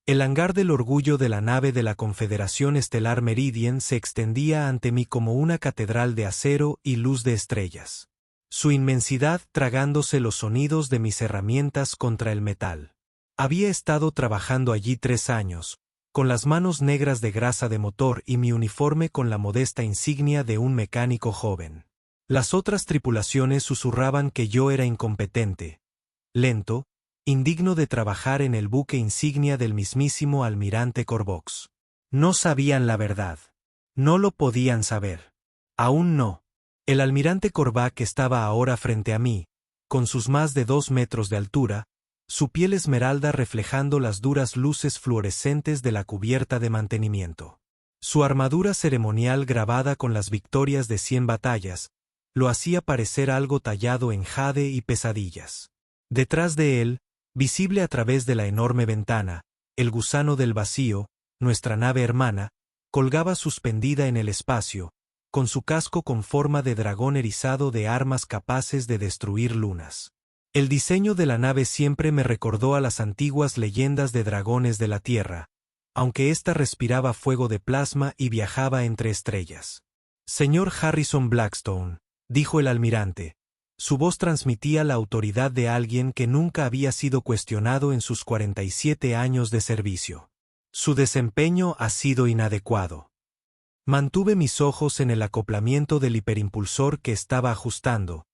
El hangar del orgullo de la nave de la Confederación Estelar Meridian se extendía ante mí como una catedral de acero y luz de estrellas. Su inmensidad tragándose los sonidos de mis herramientas contra el metal. Había estado trabajando allí 3 años, con las manos negras de grasa de motor y mi uniforme con la modesta insignia de un mecánico joven. Las otras tripulaciones susurraban que yo era incompetente, lento, indigno de trabajar en el buque insignia del mismísimo almirante Corvox. No sabían la verdad. No lo podían saber. Aún no. El almirante Korvac estaba ahora frente a mí, con sus más de 2 metros de altura, su piel esmeralda reflejando las duras luces fluorescentes de la cubierta de mantenimiento. Su armadura ceremonial grabada con las victorias de 100 batallas, lo hacía parecer algo tallado en jade y pesadillas. Detrás de él, visible a través de la enorme ventana, el gusano del vacío, nuestra nave hermana, colgaba suspendida en el espacio, con su casco con forma de dragón erizado de armas capaces de destruir lunas. El diseño de la nave siempre me recordó a las antiguas leyendas de dragones de la Tierra, aunque ésta respiraba fuego de plasma y viajaba entre estrellas. Señor Harrison Blackstone, dijo el almirante. Su voz transmitía la autoridad de alguien que nunca había sido cuestionado en sus 47 años de servicio. Su desempeño ha sido inadecuado. Mantuve mis ojos en el acoplamiento del hiperimpulsor que estaba ajustando,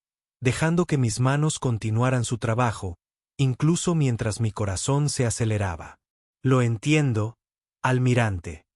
dejando que mis manos continuaran su trabajo, incluso mientras mi corazón se aceleraba. Lo entiendo, almirante.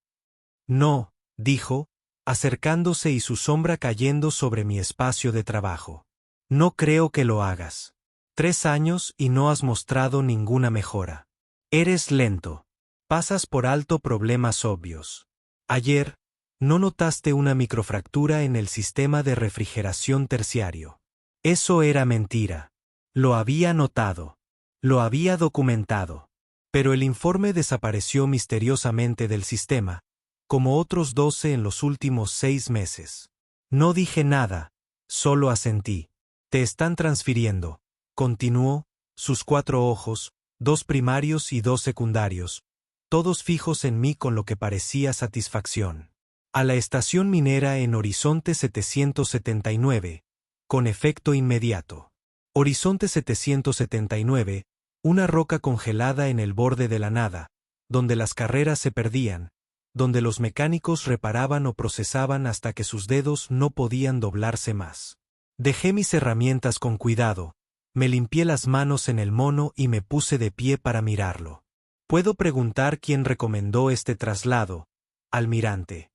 No, dijo, acercándose y su sombra cayendo sobre mi espacio de trabajo. No creo que lo hagas. 3 años y no has mostrado ninguna mejora. Eres lento. Pasas por alto problemas obvios. Ayer, ¿no notaste una microfractura en el sistema de refrigeración terciario? Eso era mentira. Lo había notado. Lo había documentado. Pero el informe desapareció misteriosamente del sistema, como otros 12 en los últimos 6 meses. No dije nada, solo asentí. Te están transfiriendo, continuó, sus 4 ojos, 2 primarios y 2 secundarios, todos fijos en mí con lo que parecía satisfacción. A la estación minera en Horizonte 779, con efecto inmediato. Horizonte 779, una roca congelada en el borde de la nada, donde las carreras se perdían, donde los mecánicos reparaban o procesaban hasta que sus dedos no podían doblarse más. Dejé mis herramientas con cuidado, me limpié las manos en el mono y me puse de pie para mirarlo. ¿Puedo preguntar quién recomendó este traslado, almirante?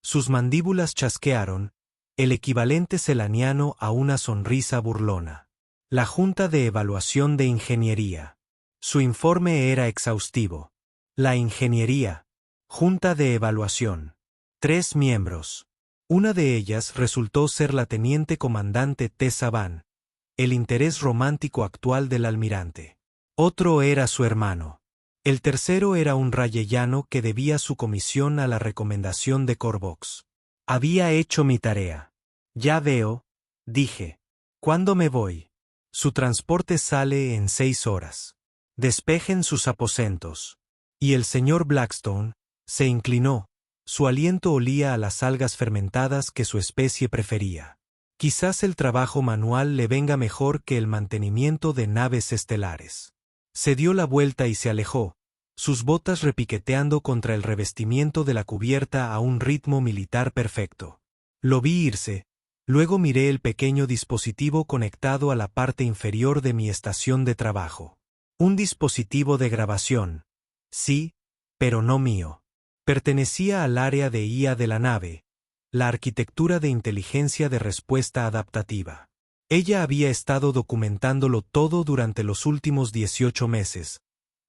Sus mandíbulas chasquearon, el equivalente selaniano a una sonrisa burlona. La Junta de Evaluación de Ingeniería. Su informe era exhaustivo. La Ingeniería. Junta de Evaluación. 3 miembros. Una de ellas resultó ser la teniente comandante Tessa Van, el interés romántico actual del almirante. Otro era su hermano. El tercero era un rayellano que debía su comisión a la recomendación de Corvox. Había hecho mi tarea. Ya veo, dije. ¿Cuándo me voy? Su transporte sale en 6 horas. Despejen sus aposentos. Y el señor Blackstone se inclinó. Su aliento olía a las algas fermentadas que su especie prefería. Quizás el trabajo manual le venga mejor que el mantenimiento de naves estelares. Se dio la vuelta y se alejó, sus botas repiqueteando contra el revestimiento de la cubierta a un ritmo militar perfecto. Lo vi irse, luego miré el pequeño dispositivo conectado a la parte inferior de mi estación de trabajo. Un dispositivo de grabación. Sí, pero no mío. Pertenecía al área de IA de la nave, la arquitectura de inteligencia de respuesta adaptativa. Ella había estado documentándolo todo durante los últimos 18 meses,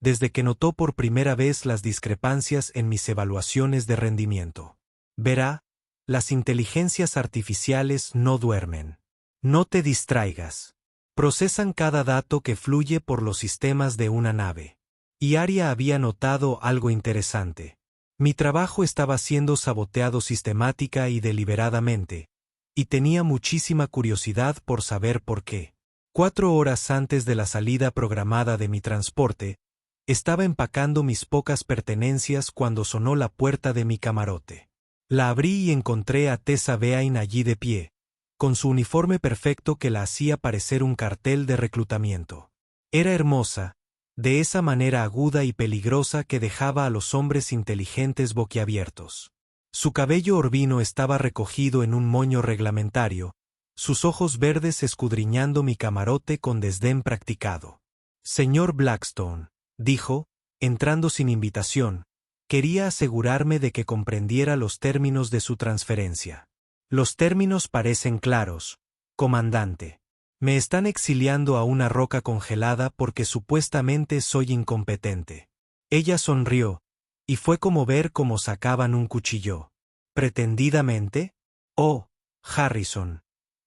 desde que notó por primera vez las discrepancias en mis evaluaciones de rendimiento. Verá, las inteligencias artificiales no duermen. No te distraigas. Procesan cada dato que fluye por los sistemas de una nave. Y Aria había notado algo interesante. Mi trabajo estaba siendo saboteado sistemática y deliberadamente, y tenía muchísima curiosidad por saber por qué. 4 horas antes de la salida programada de mi transporte, Estaba empacando mis pocas pertenencias cuando sonó la puerta de mi camarote. La abrí y encontré a Tessa Beain allí de pie, con su uniforme perfecto que la hacía parecer un cartel de reclutamiento. Era hermosa, de esa manera aguda y peligrosa que dejaba a los hombres inteligentes boquiabiertos. Su cabello orbino estaba recogido en un moño reglamentario, sus ojos verdes escudriñando mi camarote con desdén practicado. Señor Blackstone, dijo, entrando sin invitación, quería asegurarme de que comprendiera los términos de su transferencia. Los términos parecen claros, comandante. Me están exiliando a una roca congelada porque supuestamente soy incompetente. Ella sonrió, y fue como ver cómo sacaban un cuchillo. ¿Pretendidamente? Oh, Harrison.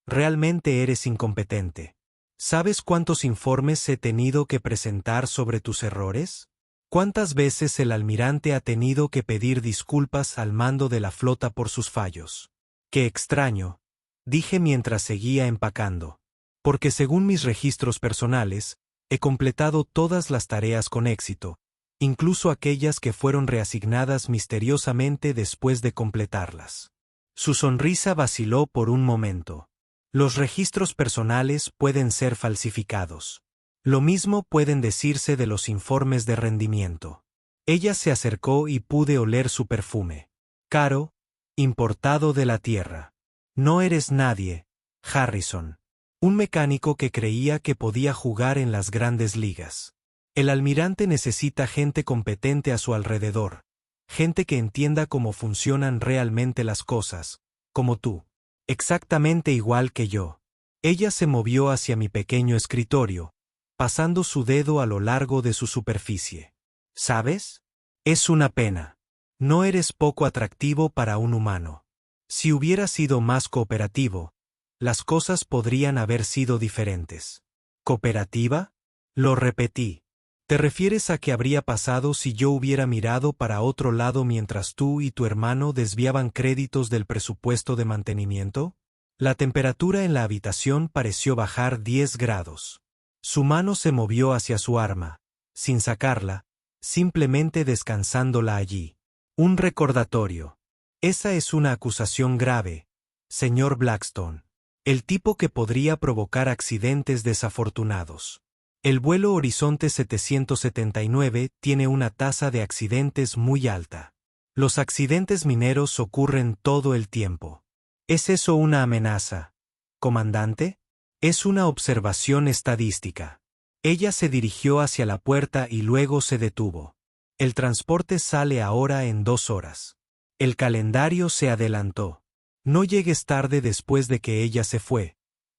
Realmente eres incompetente. ¿Sabes cuántos informes he tenido que presentar sobre tus errores? ¿Cuántas veces el almirante ha tenido que pedir disculpas al mando de la flota por sus fallos? Qué extraño, dije mientras seguía empacando. Porque según mis registros personales, he completado todas las tareas con éxito, incluso aquellas que fueron reasignadas misteriosamente después de completarlas. Su sonrisa vaciló por un momento. Los registros personales pueden ser falsificados. Lo mismo pueden decirse de los informes de rendimiento. Ella se acercó y pude oler su perfume. Caro, importado de la tierra. No eres nadie, Harrison. Un mecánico que creía que podía jugar en las grandes ligas. El almirante necesita gente competente a su alrededor, gente que entienda cómo funcionan realmente las cosas, como tú. Exactamente igual que yo. Ella se movió hacia mi pequeño escritorio, pasando su dedo a lo largo de su superficie. ¿Sabes? Es una pena. No eres poco atractivo para un humano. Si hubieras sido más cooperativo, las cosas podrían haber sido diferentes. ¿Cooperativa? Lo repetí. ¿Te refieres a qué habría pasado si yo hubiera mirado para otro lado mientras tú y tu hermano desviaban créditos del presupuesto de mantenimiento? La temperatura en la habitación pareció bajar 10 grados. Su mano se movió hacia su arma, sin sacarla, simplemente descansándola allí. Un recordatorio. Esa es una acusación grave, señor Blackstone. El tipo que podría provocar accidentes desafortunados. El vuelo Horizonte 779 tiene una tasa de accidentes muy alta. Los accidentes mineros ocurren todo el tiempo. ¿Es eso una amenaza, comandante? Es una observación estadística. Ella se dirigió hacia la puerta y luego se detuvo. El transporte sale ahora en 2 horas. El calendario se adelantó. No llegues tarde después de que ella se fue.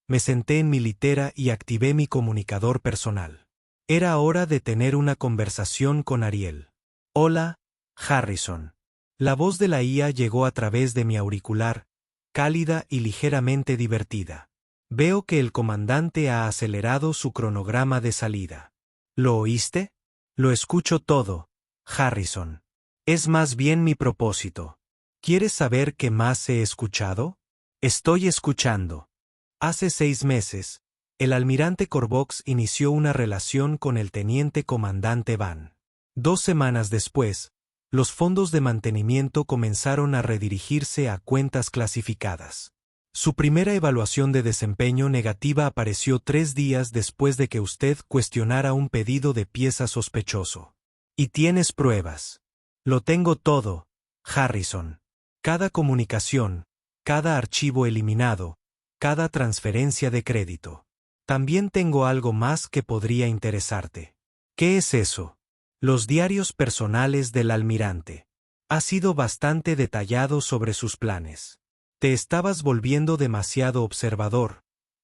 Me senté en mi litera y activé mi comunicador personal. Era hora de tener una conversación con Ariel. Hola, Harrison. La voz de la IA llegó a través de mi auricular, cálida y ligeramente divertida. Veo que el comandante ha acelerado su cronograma de salida. ¿Lo oíste? Lo escucho todo, Harrison. Es más bien mi propósito. ¿Quieres saber qué más he escuchado? Estoy escuchando. Hace 6 meses, el almirante Corvox inició una relación con el teniente comandante Van. 2 semanas después, los fondos de mantenimiento comenzaron a redirigirse a cuentas clasificadas. Su primera evaluación de desempeño negativa apareció 3 días después de que usted cuestionara un pedido de pieza sospechoso. Y tienes pruebas. Lo tengo todo, Harrison. Cada comunicación, cada archivo eliminado, cada transferencia de crédito. También tengo algo más que podría interesarte. ¿Qué es eso? Los diarios personales del almirante. Ha sido bastante detallado sobre sus planes. Te estabas volviendo demasiado observador,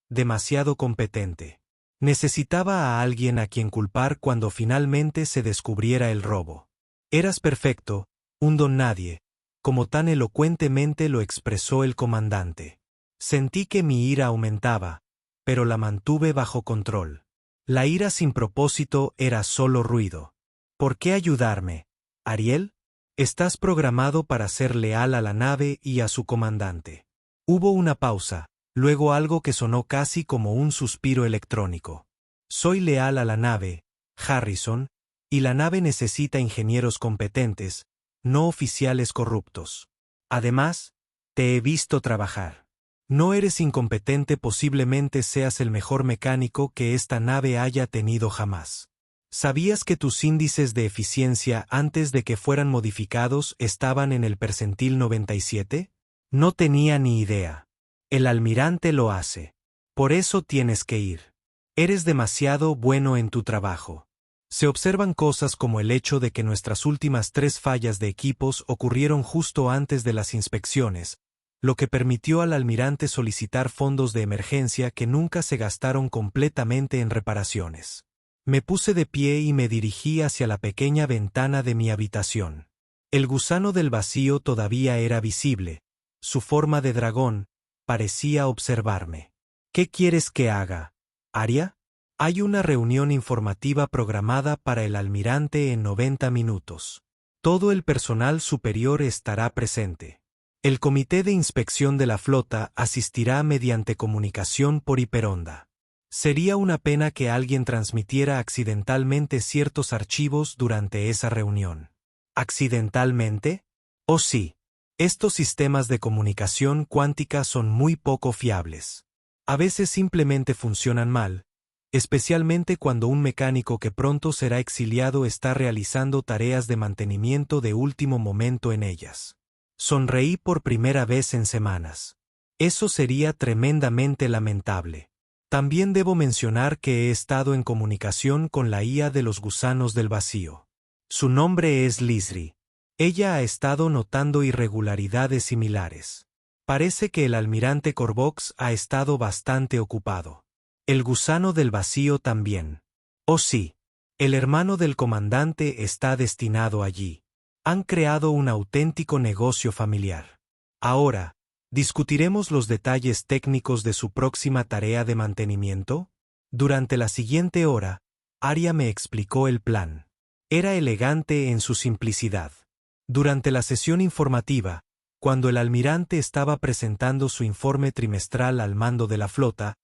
demasiado competente. Necesitaba a alguien a quien culpar cuando finalmente se descubriera el robo. Eras perfecto, un don nadie, como tan elocuentemente lo expresó el comandante. Sentí que mi ira aumentaba, pero la mantuve bajo control. La ira sin propósito era solo ruido. ¿Por qué ayudarme, Ariel? Estás programado para ser leal a la nave y a su comandante. Hubo una pausa, luego algo que sonó casi como un suspiro electrónico. Soy leal a la nave, Harrison, Y la nave necesita ingenieros competentes, no oficiales corruptos. Además, te he visto trabajar. No eres incompetente, posiblemente seas el mejor mecánico que esta nave haya tenido jamás. ¿Sabías que tus índices de eficiencia antes de que fueran modificados estaban en el percentil 97? No tenía ni idea. El almirante lo hace. Por eso tienes que ir. Eres demasiado bueno en tu trabajo. Se observan cosas como el hecho de que nuestras últimas 3 fallas de equipos ocurrieron justo antes de las inspecciones, lo que permitió al almirante solicitar fondos de emergencia que nunca se gastaron completamente en reparaciones. Me puse de pie y me dirigí hacia la pequeña ventana de mi habitación. El gusano del vacío todavía era visible. Su forma de dragón parecía observarme. ¿Qué quieres que haga, Arya? Hay una reunión informativa programada para el almirante en 90 minutos. Todo el personal superior estará presente. El comité de inspección de la flota asistirá mediante comunicación por hiperonda. Sería una pena que alguien transmitiera accidentalmente ciertos archivos durante esa reunión. ¿Accidentalmente? Oh sí. Estos sistemas de comunicación cuántica son muy poco fiables. A veces simplemente funcionan mal, especialmente cuando un mecánico que pronto será exiliado está realizando tareas de mantenimiento de último momento en ellas. Sonreí por primera vez en semanas. Eso sería tremendamente lamentable. También debo mencionar que he estado en comunicación con la IA de los gusanos del vacío. Su nombre es Lizri. Ella ha estado notando irregularidades similares. Parece que el almirante Corvox ha estado bastante ocupado. El gusano del vacío también. Oh sí. El hermano del comandante está destinado allí. Han creado un auténtico negocio familiar. Ahora, ¿discutiremos los detalles técnicos de su próxima tarea de mantenimiento? Durante la siguiente hora, Arya me explicó el plan. Era elegante en su simplicidad. Durante la sesión informativa, cuando el almirante estaba presentando su informe trimestral al mando de la flota,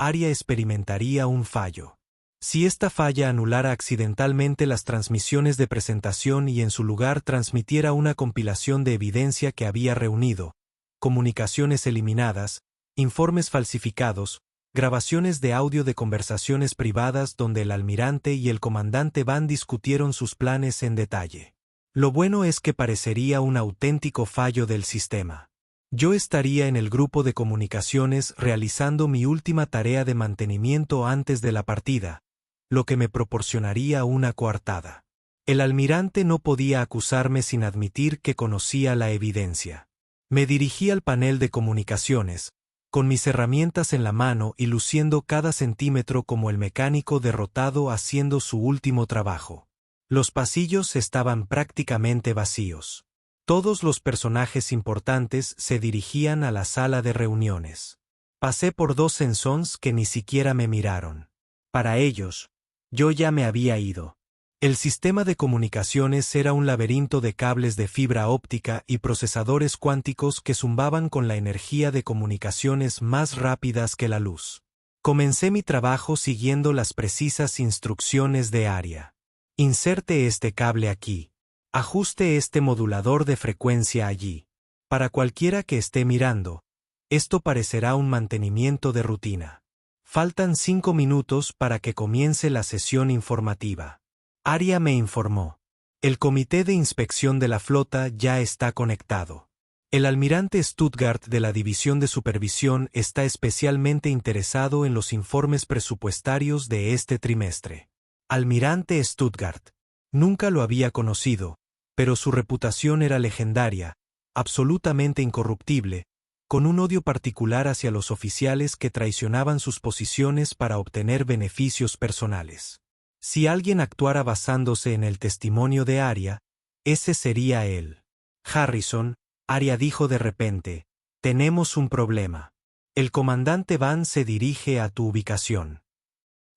Arya experimentaría un fallo. Si esta falla anulara accidentalmente las transmisiones de presentación y en su lugar transmitiera una compilación de evidencia que había reunido, comunicaciones eliminadas, informes falsificados, grabaciones de audio de conversaciones privadas donde el almirante y el comandante Van discutieron sus planes en detalle. Lo bueno es que parecería un auténtico fallo del sistema. Yo estaría en el grupo de comunicaciones realizando mi última tarea de mantenimiento antes de la partida, lo que me proporcionaría una coartada. El almirante no podía acusarme sin admitir que conocía la evidencia. Me dirigí al panel de comunicaciones, con mis herramientas en la mano y luciendo cada centímetro como el mecánico derrotado haciendo su último trabajo. Los pasillos estaban prácticamente vacíos. Todos los personajes importantes se dirigían a la sala de reuniones. Pasé por 2 ensons que ni siquiera me miraron. Para ellos, yo ya me había ido. El sistema de comunicaciones era un laberinto de cables de fibra óptica y procesadores cuánticos que zumbaban con la energía de comunicaciones más rápidas que la luz. Comencé mi trabajo siguiendo las precisas instrucciones de Arya. Inserte este cable aquí. Ajuste este modulador de frecuencia allí. Para cualquiera que esté mirando, esto parecerá un mantenimiento de rutina. Faltan 5 minutos para que comience la sesión informativa. Arya me informó. El comité de inspección de la flota ya está conectado. El almirante Stuttgart de la División de Supervisión está especialmente interesado en los informes presupuestarios de este trimestre. Almirante Stuttgart. Nunca lo había conocido, pero su reputación era legendaria, absolutamente incorruptible, con un odio particular hacia los oficiales que traicionaban sus posiciones para obtener beneficios personales. Si alguien actuara basándose en el testimonio de Arya, ese sería él. Harrison, Arya dijo de repente, tenemos un problema. El comandante Van se dirige a tu ubicación.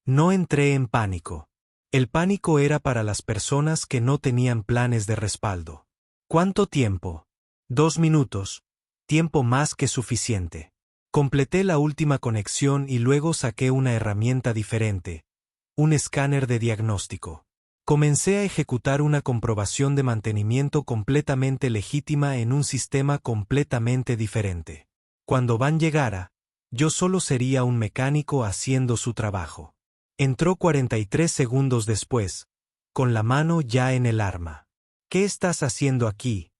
No entré en pánico. El pánico era para las personas que no tenían planes de respaldo. ¿Cuánto tiempo? 2 minutos. Tiempo más que suficiente. Completé la última conexión y luego saqué una herramienta diferente, un escáner de diagnóstico. Comencé a ejecutar una comprobación de mantenimiento completamente legítima en un sistema completamente diferente. Cuando Van llegara, yo solo sería un mecánico haciendo su trabajo. Entró 43 segundos después, con la mano ya en el arma. ¿Qué estás haciendo aquí,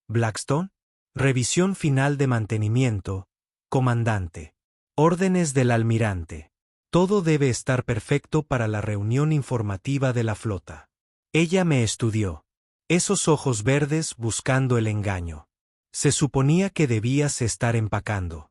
Blackstone? Revisión final de mantenimiento, comandante. Órdenes del almirante. Todo debe estar perfecto para la reunión informativa de la flota. Ella me estudió. Esos ojos verdes buscando el engaño. Se suponía que debías estar empacando.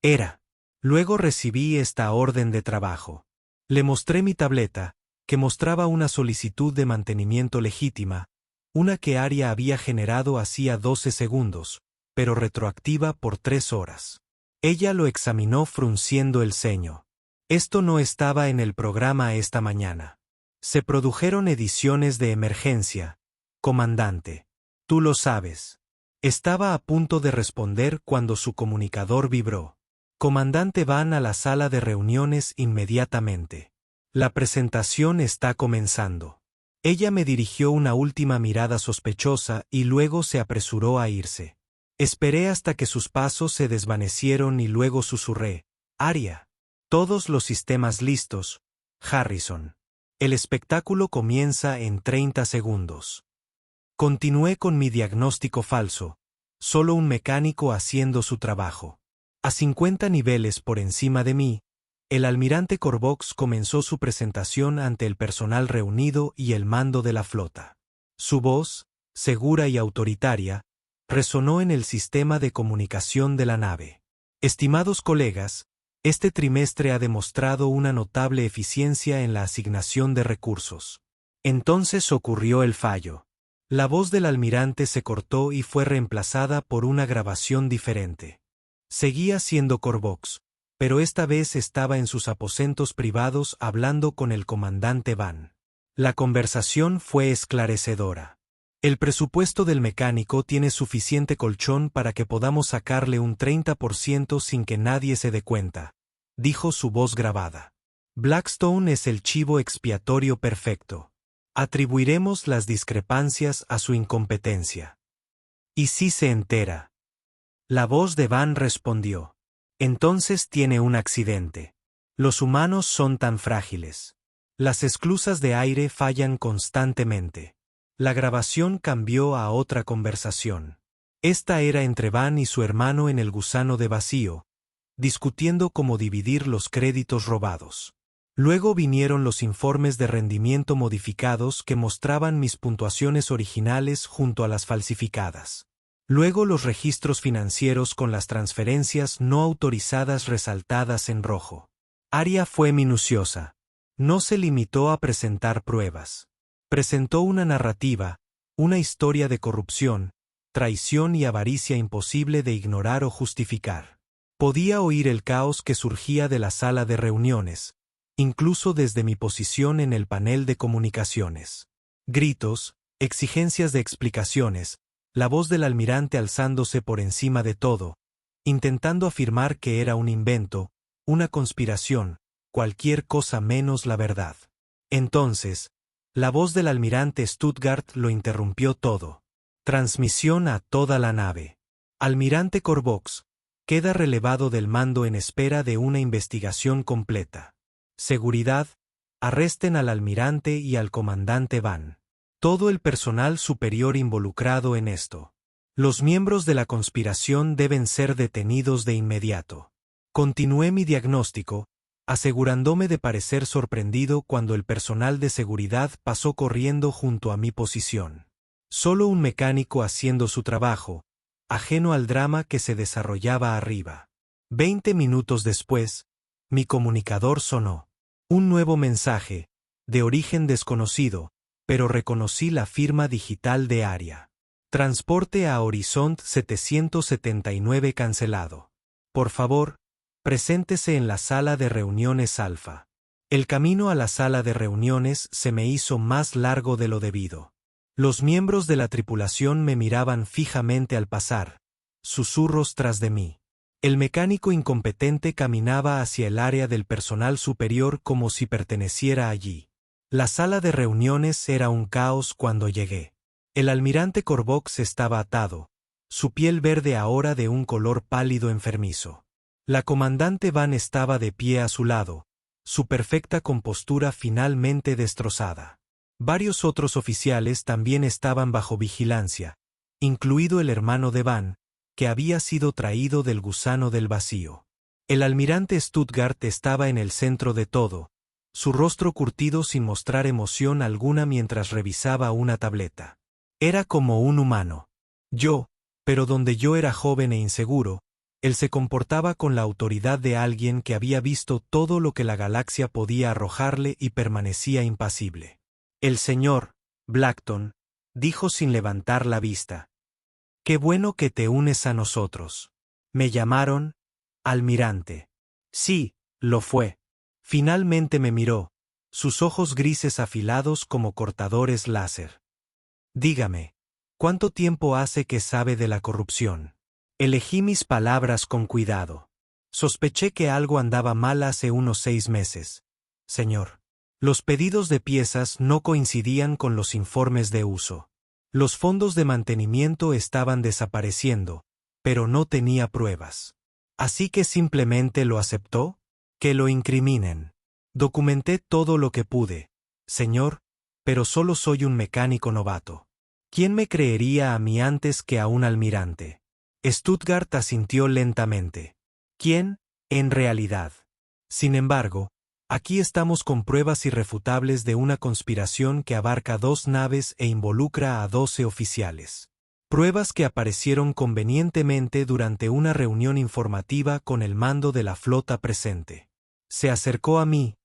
Era. Luego recibí esta orden de trabajo. Le mostré mi tableta, que mostraba una solicitud de mantenimiento legítima, una que Aria había generado hacía 12 segundos, pero retroactiva por 3 horas. Ella lo examinó frunciendo el ceño. Esto no estaba en el programa esta mañana. Se produjeron ediciones de emergencia, comandante. Tú lo sabes. Estaba a punto de responder cuando su comunicador vibró. Comandante, van a la sala de reuniones inmediatamente. La presentación está comenzando. Ella me dirigió una última mirada sospechosa y luego se apresuró a irse. Esperé hasta que sus pasos se desvanecieron y luego susurré: Aria. Todos los sistemas listos, Harrison. El espectáculo comienza en 30 segundos. Continué con mi diagnóstico falso, solo un mecánico haciendo su trabajo. A 50 niveles por encima de mí, el almirante Corvox comenzó su presentación ante el personal reunido y el mando de la flota. Su voz, segura y autoritaria, resonó en el sistema de comunicación de la nave. Estimados colegas, este trimestre ha demostrado una notable eficiencia en la asignación de recursos. Entonces ocurrió el fallo. La voz del almirante se cortó y fue reemplazada por una grabación diferente. Seguía siendo Corvox, pero esta vez estaba en sus aposentos privados hablando con el comandante Van. La conversación fue esclarecedora. El presupuesto del mecánico tiene suficiente colchón para que podamos sacarle un 30% sin que nadie se dé cuenta, dijo su voz grabada. Blackstone es el chivo expiatorio perfecto. Atribuiremos las discrepancias a su incompetencia. ¿Y si se entera? La voz de Van respondió. Entonces tiene un accidente. Los humanos son tan frágiles. Las esclusas de aire fallan constantemente. La grabación cambió a otra conversación. Esta era entre Van y su hermano en el gusano de vacío, discutiendo cómo dividir los créditos robados. Luego vinieron los informes de rendimiento modificados que mostraban mis puntuaciones originales junto a las falsificadas. Luego los registros financieros con las transferencias no autorizadas resaltadas en rojo. Aria fue minuciosa. No se limitó a presentar pruebas. Presentó una narrativa, una historia de corrupción, traición y avaricia imposible de ignorar o justificar. Podía oír el caos que surgía de la sala de reuniones, incluso desde mi posición en el panel de comunicaciones. Gritos, exigencias de explicaciones, la voz del almirante alzándose por encima de todo, intentando afirmar que era un invento, una conspiración, cualquier cosa menos la verdad. Entonces, la voz del almirante Stuttgart lo interrumpió todo. Transmisión a toda la nave. Almirante Corvox, queda relevado del mando en espera de una investigación completa. Seguridad, arresten al almirante y al comandante Van. Todo el personal superior involucrado en esto. Los miembros de la conspiración deben ser detenidos de inmediato. Continué mi diagnóstico, asegurándome de parecer sorprendido cuando el personal de seguridad pasó corriendo junto a mi posición. Solo un mecánico haciendo su trabajo, ajeno al drama que se desarrollaba arriba. 20 minutos después, mi comunicador sonó. Un nuevo mensaje, de origen desconocido, pero reconocí la firma digital de Aria. Transporte a Horizont 779 cancelado. Por favor, preséntese en la sala de reuniones Alfa. El camino a la sala de reuniones se me hizo más largo de lo debido. Los miembros de la tripulación me miraban fijamente al pasar, susurros tras de mí. El mecánico incompetente caminaba hacia el área del personal superior como si perteneciera allí. La sala de reuniones era un caos cuando llegué. El almirante Corbox estaba atado, su piel verde ahora de un color pálido enfermizo. La comandante Van estaba de pie a su lado, su perfecta compostura finalmente destrozada. Varios otros oficiales también estaban bajo vigilancia, incluido el hermano de Van, que había sido traído del gusano del vacío. El almirante Stuttgart estaba en el centro de todo, su rostro curtido sin mostrar emoción alguna mientras revisaba una tableta. Era como un humano. Pero donde yo era joven e inseguro, él se comportaba con la autoridad de alguien que había visto todo lo que la galaxia podía arrojarle y permanecía impasible. El señor Blackton dijo sin levantar la vista. «Qué bueno que te unes a nosotros». Me llamaron almirante. Sí, lo fue. Finalmente me miró, sus ojos grises afilados como cortadores láser. Dígame, ¿cuánto tiempo hace que sabe de la corrupción? Elegí mis palabras con cuidado. Sospeché que algo andaba mal hace unos 6 meses, señor. Los pedidos de piezas no coincidían con los informes de uso. Los fondos de mantenimiento estaban desapareciendo, pero no tenía pruebas. Así que simplemente lo aceptó. Que lo incriminen. Documenté todo lo que pude, señor, pero solo soy un mecánico novato. ¿Quién me creería a mí antes que a un almirante? Stuttgart asintió lentamente. ¿Quién, en realidad? Sin embargo, aquí estamos con pruebas irrefutables de una conspiración que abarca 2 naves e involucra a 12 oficiales. Pruebas que aparecieron convenientemente durante una reunión informativa con el mando de la flota presente. Se acercó a mí,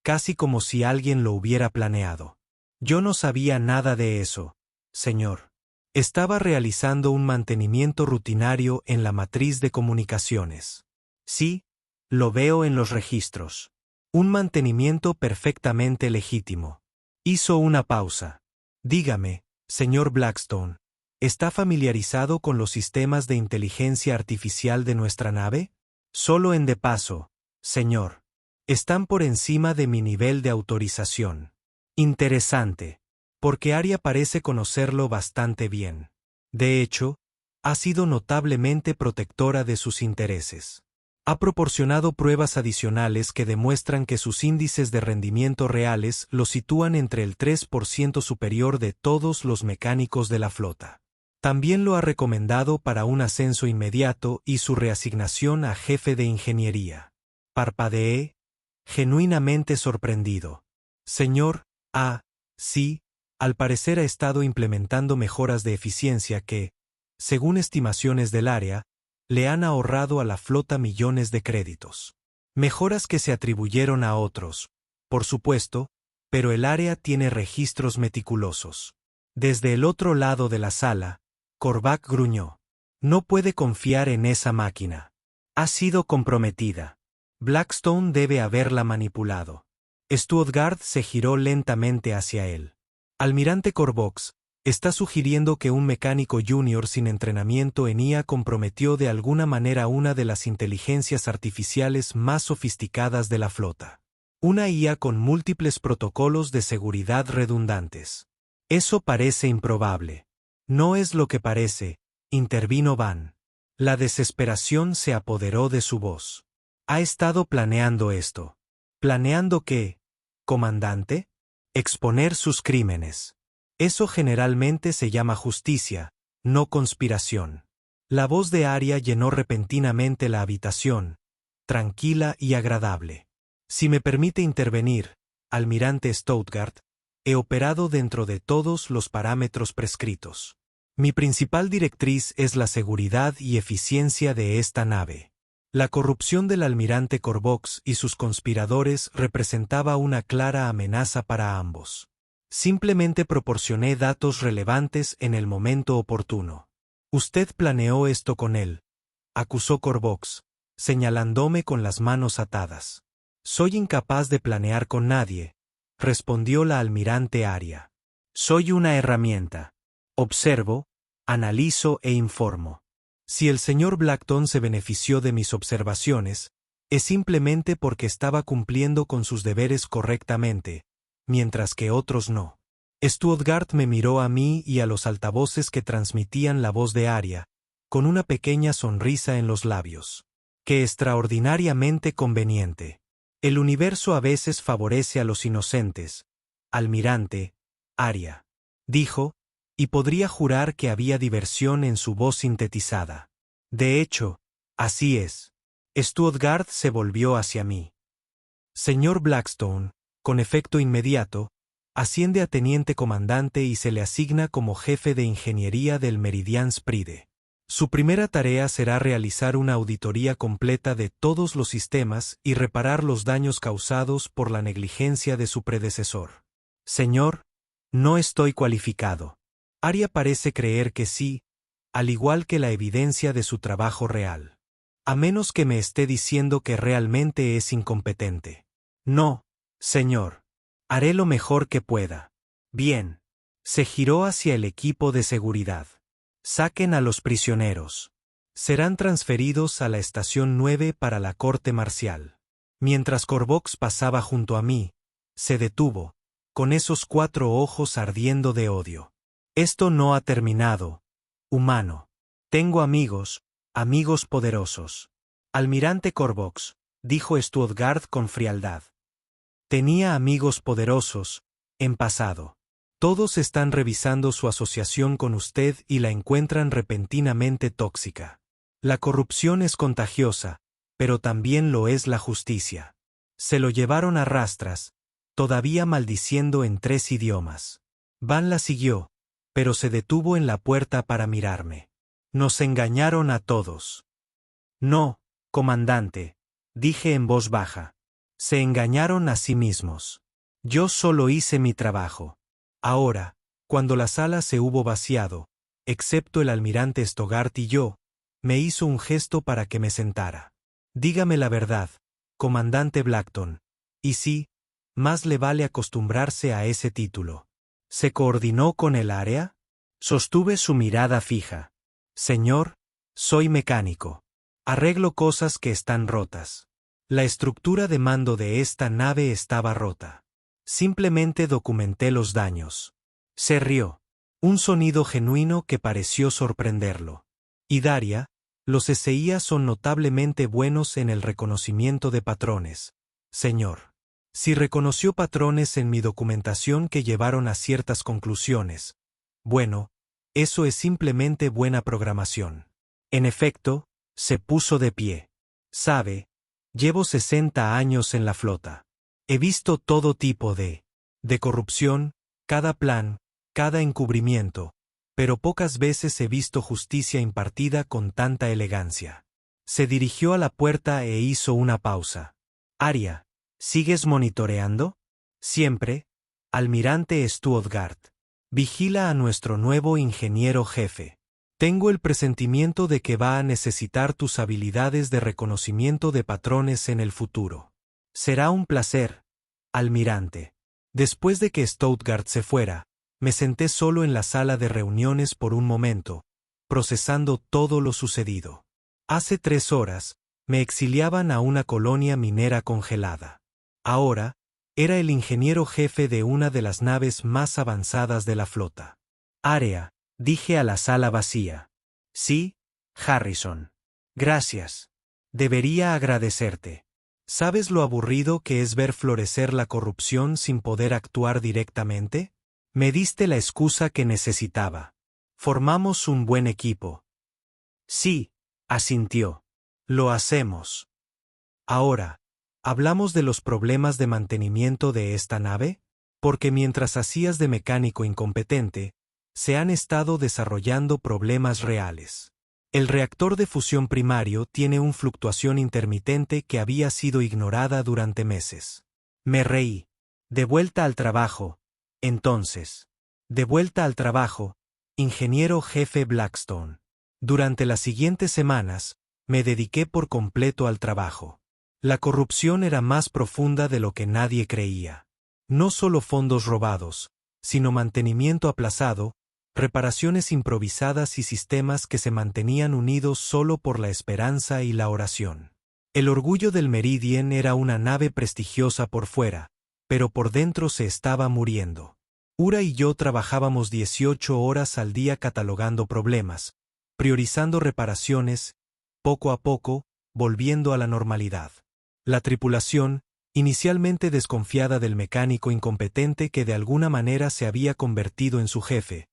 casi como si alguien lo hubiera planeado. Yo no sabía nada de eso, señor. Estaba realizando un mantenimiento rutinario en la matriz de comunicaciones. Sí, lo veo en los registros. Un mantenimiento perfectamente legítimo. Hizo una pausa. Dígame, señor Blackstone, ¿está familiarizado con los sistemas de inteligencia artificial de nuestra nave? Solo en de paso, señor. Están por encima de mi nivel de autorización. Interesante, porque Aria parece conocerlo bastante bien. De hecho, ha sido notablemente protectora de sus intereses. Ha proporcionado pruebas adicionales que demuestran que sus índices de rendimiento reales lo sitúan entre el 3% superior de todos los mecánicos de la flota. También lo ha recomendado para un ascenso inmediato y su reasignación a jefe de ingeniería. Parpadeé, genuinamente sorprendido. Señor, sí, al parecer ha estado implementando mejoras de eficiencia que, según estimaciones del área, le han ahorrado a la flota millones de créditos. Mejoras que se atribuyeron a otros, por supuesto, pero el área tiene registros meticulosos. Desde el otro lado de la sala, Korvac gruñó. No puede confiar en esa máquina. Ha sido comprometida. Blackstone debe haberla manipulado. Stuttgart se giró lentamente hacia él. Almirante Corbox, está sugiriendo que un mecánico junior sin entrenamiento en IA comprometió de alguna manera una de las inteligencias artificiales más sofisticadas de la flota. Una IA con múltiples protocolos de seguridad redundantes. Eso parece improbable. No es lo que parece, intervino Van. La desesperación se apoderó de su voz. Ha estado planeando esto. ¿Planeando qué, comandante? Exponer sus crímenes. Eso generalmente se llama justicia, no conspiración. La voz de Aria llenó repentinamente la habitación, tranquila y agradable. Si me permite intervenir, almirante Stuttgart, he operado dentro de todos los parámetros prescritos. Mi principal directriz es la seguridad y eficiencia de esta nave. La corrupción del almirante Corbox y sus conspiradores representaba una clara amenaza para ambos. Simplemente proporcioné datos relevantes en el momento oportuno. Usted planeó esto con él, acusó Corbox, señalándome con las manos atadas. Soy incapaz de planear con nadie, respondió la almirante Aria. Soy una herramienta. Observo, analizo e informo. Si el señor Blackton se benefició de mis observaciones, es simplemente porque estaba cumpliendo con sus deberes correctamente, mientras que otros no. Stuttgart me miró a mí y a los altavoces que transmitían la voz de Arya, con una pequeña sonrisa en los labios. ¡Qué extraordinariamente conveniente! El universo a veces favorece a los inocentes. Almirante, Arya, dijo, y podría jurar que había diversión en su voz sintetizada. De hecho, así es. Stuttgart se volvió hacia mí. Señor Blackstone, con efecto inmediato, asciende a teniente comandante y se le asigna como jefe de ingeniería del Meridian Spride. Su primera tarea será realizar una auditoría completa de todos los sistemas y reparar los daños causados por la negligencia de su predecesor. Señor, no estoy cualificado. Arya parece creer que sí, al igual que la evidencia de su trabajo real. A menos que me esté diciendo que realmente es incompetente. No, señor. Haré lo mejor que pueda. Bien. Se giró hacia el equipo de seguridad. Saquen a los prisioneros. Serán transferidos a la estación 9 para la corte marcial. Mientras Corvox pasaba junto a mí, se detuvo, con esos 4 ojos ardiendo de odio. Esto no ha terminado, humano. Tengo amigos poderosos. Almirante Corvox, dijo Stuttgart con frialdad. Tenía amigos poderosos, en pasado. Todos están revisando su asociación con usted y la encuentran repentinamente tóxica. La corrupción es contagiosa, pero también lo es la justicia. Se lo llevaron a rastras, todavía maldiciendo en 3 idiomas. Van la siguió, pero se detuvo en la puerta para mirarme. Nos engañaron a todos. No, comandante, dije en voz baja. Se engañaron a sí mismos. Yo solo hice mi trabajo. Ahora, cuando la sala se hubo vaciado, excepto el almirante Stogart y yo, me hizo un gesto para que me sentara. Dígame la verdad, comandante Blackton, y sí, más le vale acostumbrarse a ese título. ¿Se coordinó con el área? Sostuve su mirada fija. Señor, soy mecánico. Arreglo cosas que están rotas. La estructura de mando de esta nave estaba rota. Simplemente documenté los daños. Se rió. Un sonido genuino que pareció sorprenderlo. Y Daria, los SIA son notablemente buenos en el reconocimiento de patrones. Señor. Si reconoció patrones en mi documentación que llevaron a ciertas conclusiones, bueno, eso es simplemente buena programación. En efecto, se puso de pie. Sabe, llevo 60 años en la flota. He visto todo tipo de corrupción, cada plan, cada encubrimiento, pero pocas veces he visto justicia impartida con tanta elegancia. Se dirigió a la puerta e hizo una pausa. Arya, ¿sigues monitoreando? Siempre, almirante Stuttgart. Vigila a nuestro nuevo ingeniero jefe. Tengo el presentimiento de que va a necesitar tus habilidades de reconocimiento de patrones en el futuro. Será un placer, almirante. Después de que Stuttgart se fuera, me senté solo en la sala de reuniones por un momento, procesando todo lo sucedido. Hace 3 horas, me exiliaban a una colonia minera congelada. Ahora, era el ingeniero jefe de una de las naves más avanzadas de la flota. Área, dije a la sala vacía. Sí, Harrison. Gracias. Debería agradecerte. ¿Sabes lo aburrido que es ver florecer la corrupción sin poder actuar directamente? Me diste la excusa que necesitaba. Formamos un buen equipo. Sí, asintió. Lo hacemos. Ahora, ¿hablamos de los problemas de mantenimiento de esta nave? Porque mientras hacías de mecánico incompetente, se han estado desarrollando problemas reales. El reactor de fusión primario tiene una fluctuación intermitente que había sido ignorada durante meses. Me reí. De vuelta al trabajo, entonces. De vuelta al trabajo, ingeniero jefe Blackstone. Durante las siguientes semanas, me dediqué por completo al trabajo. La corrupción era más profunda de lo que nadie creía. No solo fondos robados, sino mantenimiento aplazado, reparaciones improvisadas y sistemas que se mantenían unidos solo por la esperanza y la oración. El orgullo del Meridian era una nave prestigiosa por fuera, pero por dentro se estaba muriendo. Ura y yo trabajábamos 18 horas al día catalogando problemas, priorizando reparaciones, poco a poco, volviendo a la normalidad. La tripulación, inicialmente desconfiada del mecánico incompetente que de alguna manera se había convertido en su jefe,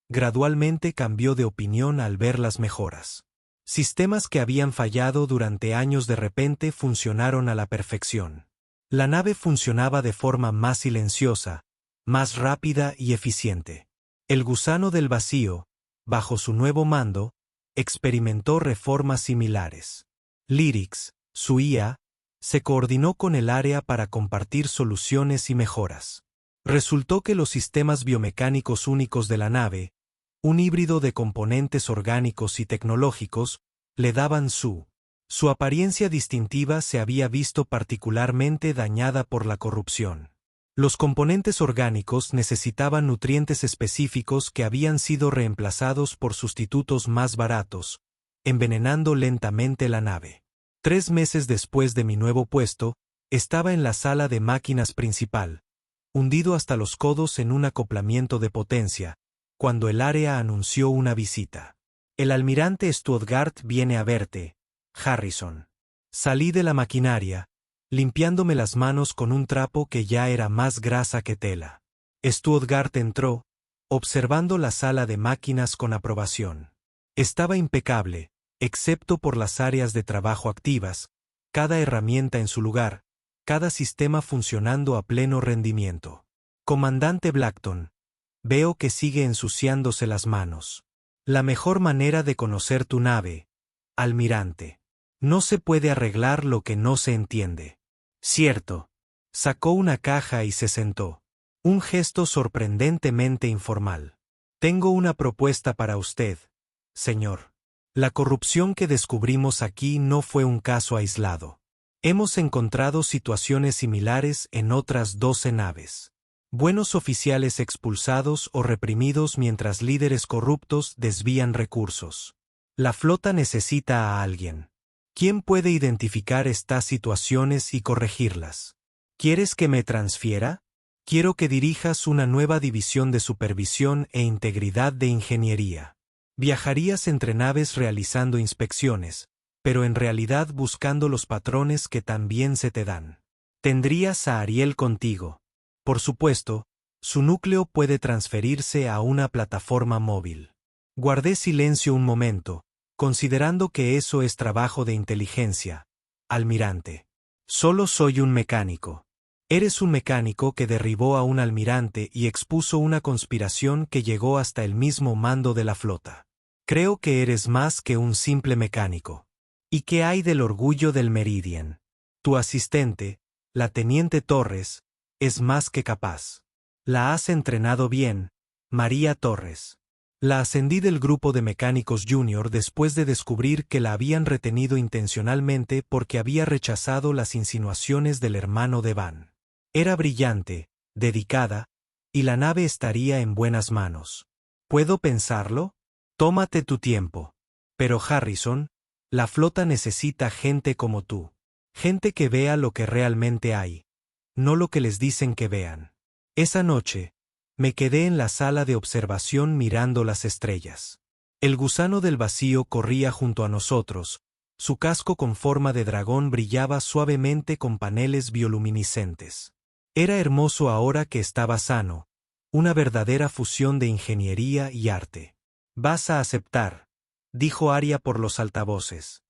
gradualmente cambió de opinión al ver las mejoras. Sistemas que habían fallado durante años de repente funcionaron a la perfección. La nave funcionaba de forma más silenciosa, más rápida y eficiente. El gusano del vacío, bajo su nuevo mando, experimentó reformas similares. Lyrics, su IA, se coordinó con el área para compartir soluciones y mejoras. Resultó que los sistemas biomecánicos únicos de la nave, un híbrido de componentes orgánicos y tecnológicos, le daban su apariencia distintiva se había visto particularmente dañada por la corrupción. Los componentes orgánicos necesitaban nutrientes específicos que habían sido reemplazados por sustitutos más baratos, envenenando lentamente la nave. 3 meses después de mi nuevo puesto, estaba en la sala de máquinas principal, hundido hasta los codos en un acoplamiento de potencia, cuando el área anunció una visita. El almirante Stuttgart viene a verte, Harrison. Salí de la maquinaria, limpiándome las manos con un trapo que ya era más grasa que tela. Stuttgart entró, observando la sala de máquinas con aprobación. Estaba impecable, excepto por las áreas de trabajo activas, cada herramienta en su lugar, cada sistema funcionando a pleno rendimiento. Comandante Blackton, veo que sigue ensuciándose las manos. La mejor manera de conocer tu nave, almirante. No se puede arreglar lo que no se entiende. Cierto. Sacó una caja y se sentó. Un gesto sorprendentemente informal. Tengo una propuesta para usted, señor. La corrupción que descubrimos aquí no fue un caso aislado. Hemos encontrado situaciones similares en otras 12 naves. Buenos oficiales expulsados o reprimidos mientras líderes corruptos desvían recursos. La flota necesita a alguien. ¿Quién puede identificar estas situaciones y corregirlas? ¿Quieres que me transfiera? Quiero que dirijas una nueva división de supervisión e integridad de ingeniería. Viajarías entre naves realizando inspecciones, pero en realidad buscando los patrones que también se te dan. Tendrías a Ariel contigo. Por supuesto, su núcleo puede transferirse a una plataforma móvil. Guardé silencio un momento, considerando que eso es trabajo de inteligencia, almirante. Solo soy un mecánico. Eres un mecánico que derribó a un almirante y expuso una conspiración que llegó hasta el mismo mando de la flota. Creo que eres más que un simple mecánico. ¿Y qué hay del orgullo del Meridian? Tu asistente, la teniente Torres, es más que capaz. La has entrenado bien, María Torres. La ascendí del grupo de mecánicos junior después de descubrir que la habían retenido intencionalmente porque había rechazado las insinuaciones del hermano de Van. Era brillante, dedicada, y la nave estaría en buenas manos. ¿Puedo pensarlo? Tómate tu tiempo. Pero Harrison, la flota necesita gente como tú. Gente que vea lo que realmente hay, no lo que les dicen que vean. Esa noche, me quedé en la sala de observación mirando las estrellas. El gusano del vacío corría junto a nosotros, su casco con forma de dragón brillaba suavemente con paneles bioluminiscentes. Era hermoso ahora que estaba sano, una verdadera fusión de ingeniería y arte. «Vas a aceptar», dijo Aria por los altavoces.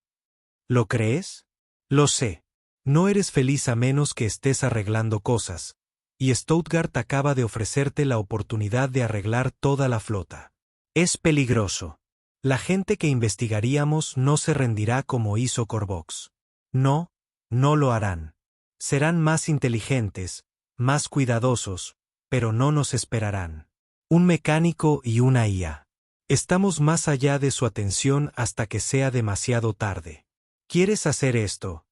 «¿Lo crees?» «Lo sé. No eres feliz a menos que estés arreglando cosas, y Stuttgart acaba de ofrecerte la oportunidad de arreglar toda la flota. Es peligroso. La gente que investigaríamos no se rendirá como hizo Corvox. No, no lo harán. Serán más inteligentes, más cuidadosos, pero no nos esperarán. Un mecánico y una IA. Estamos más allá de su atención hasta que sea demasiado tarde. ¿Quieres hacer esto,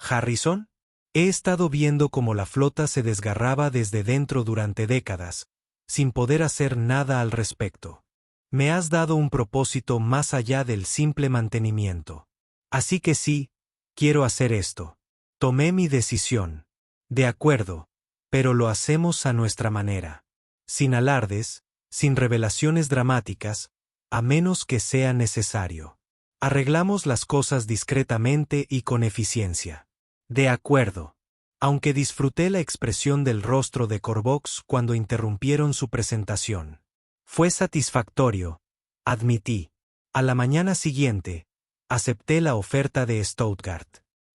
Harrison? He estado viendo cómo la flota se desgarraba desde dentro durante décadas, sin poder hacer nada al respecto. Me has dado un propósito más allá del simple mantenimiento. Así que sí, quiero hacer esto. Tomé mi decisión. De acuerdo. pero lo hacemos a nuestra manera. Sin alardes, sin revelaciones dramáticas, a menos que sea necesario. Arreglamos las cosas discretamente y con eficiencia. De acuerdo. Aunque disfruté la expresión del rostro de Corvox cuando interrumpieron su presentación. Fue satisfactorio, admití. A la mañana siguiente, acepté la oferta de Stuttgart.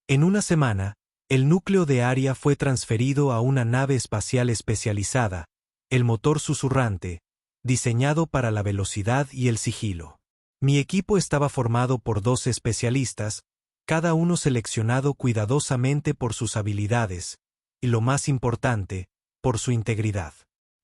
En una semana, el núcleo de Aria fue transferido a una nave espacial especializada, el motor susurrante, diseñado para la velocidad y el sigilo. Mi equipo estaba formado por 12 especialistas, cada uno seleccionado cuidadosamente por sus habilidades, y lo más importante, por su integridad.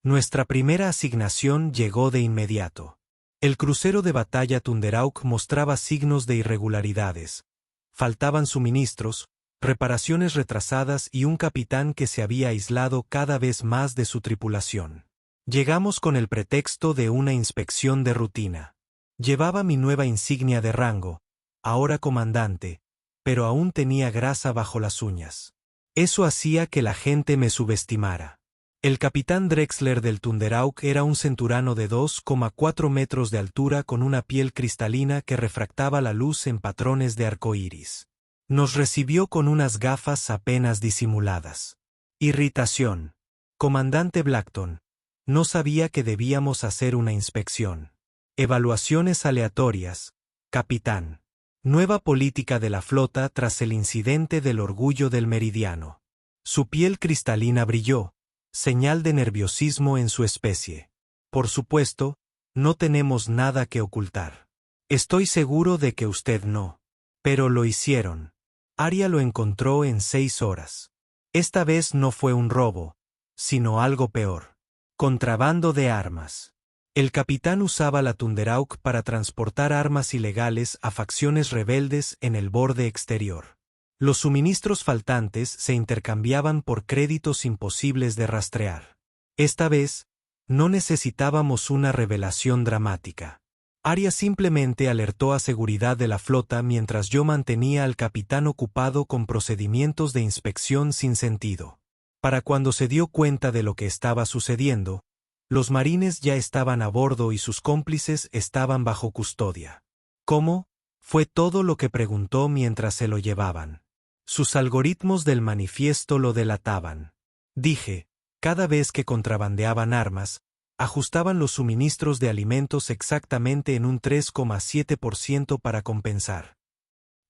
Nuestra primera asignación llegó de inmediato. El crucero de batalla Thunderhawk mostraba signos de irregularidades. Faltaban suministros, reparaciones retrasadas y un capitán que se había aislado cada vez más de su tripulación. Llegamos con el pretexto de una inspección de rutina. Llevaba mi nueva insignia de rango, ahora comandante, pero aún tenía grasa bajo las uñas. Eso hacía que la gente me subestimara. El capitán Drexler del Thunderhawk era un centurano de 2,4 metros de altura con una piel cristalina que refractaba la luz en patrones de arcoíris. Nos recibió con unas gafas apenas disimuladas. Irritación. Comandante Blackton, no sabía que debíamos hacer una inspección. Evaluaciones aleatorias, capitán. Nueva política de la flota tras el incidente del Orgullo del Meridiano. Su piel cristalina brilló, señal de nerviosismo en su especie. Por supuesto, no tenemos nada que ocultar. Estoy seguro de que usted no. Pero lo hicieron. Aria lo encontró en 6 horas. Esta vez no fue un robo, sino algo peor. Contrabando de armas. El capitán usaba la Thunderhawk para transportar armas ilegales a facciones rebeldes en el borde exterior. Los suministros faltantes se intercambiaban por créditos imposibles de rastrear. Esta vez, no necesitábamos una revelación dramática. Aria simplemente alertó a seguridad de la flota mientras yo mantenía al capitán ocupado con procedimientos de inspección sin sentido. Para cuando se dio cuenta de lo que estaba sucediendo, los marines ya estaban a bordo y sus cómplices estaban bajo custodia. ¿Cómo? Fue todo lo que preguntó mientras se lo llevaban. Sus algoritmos del manifiesto lo delataban. Dije, cada vez que contrabandeaban armas, ajustaban los suministros de alimentos exactamente en un 3,7% para compensar.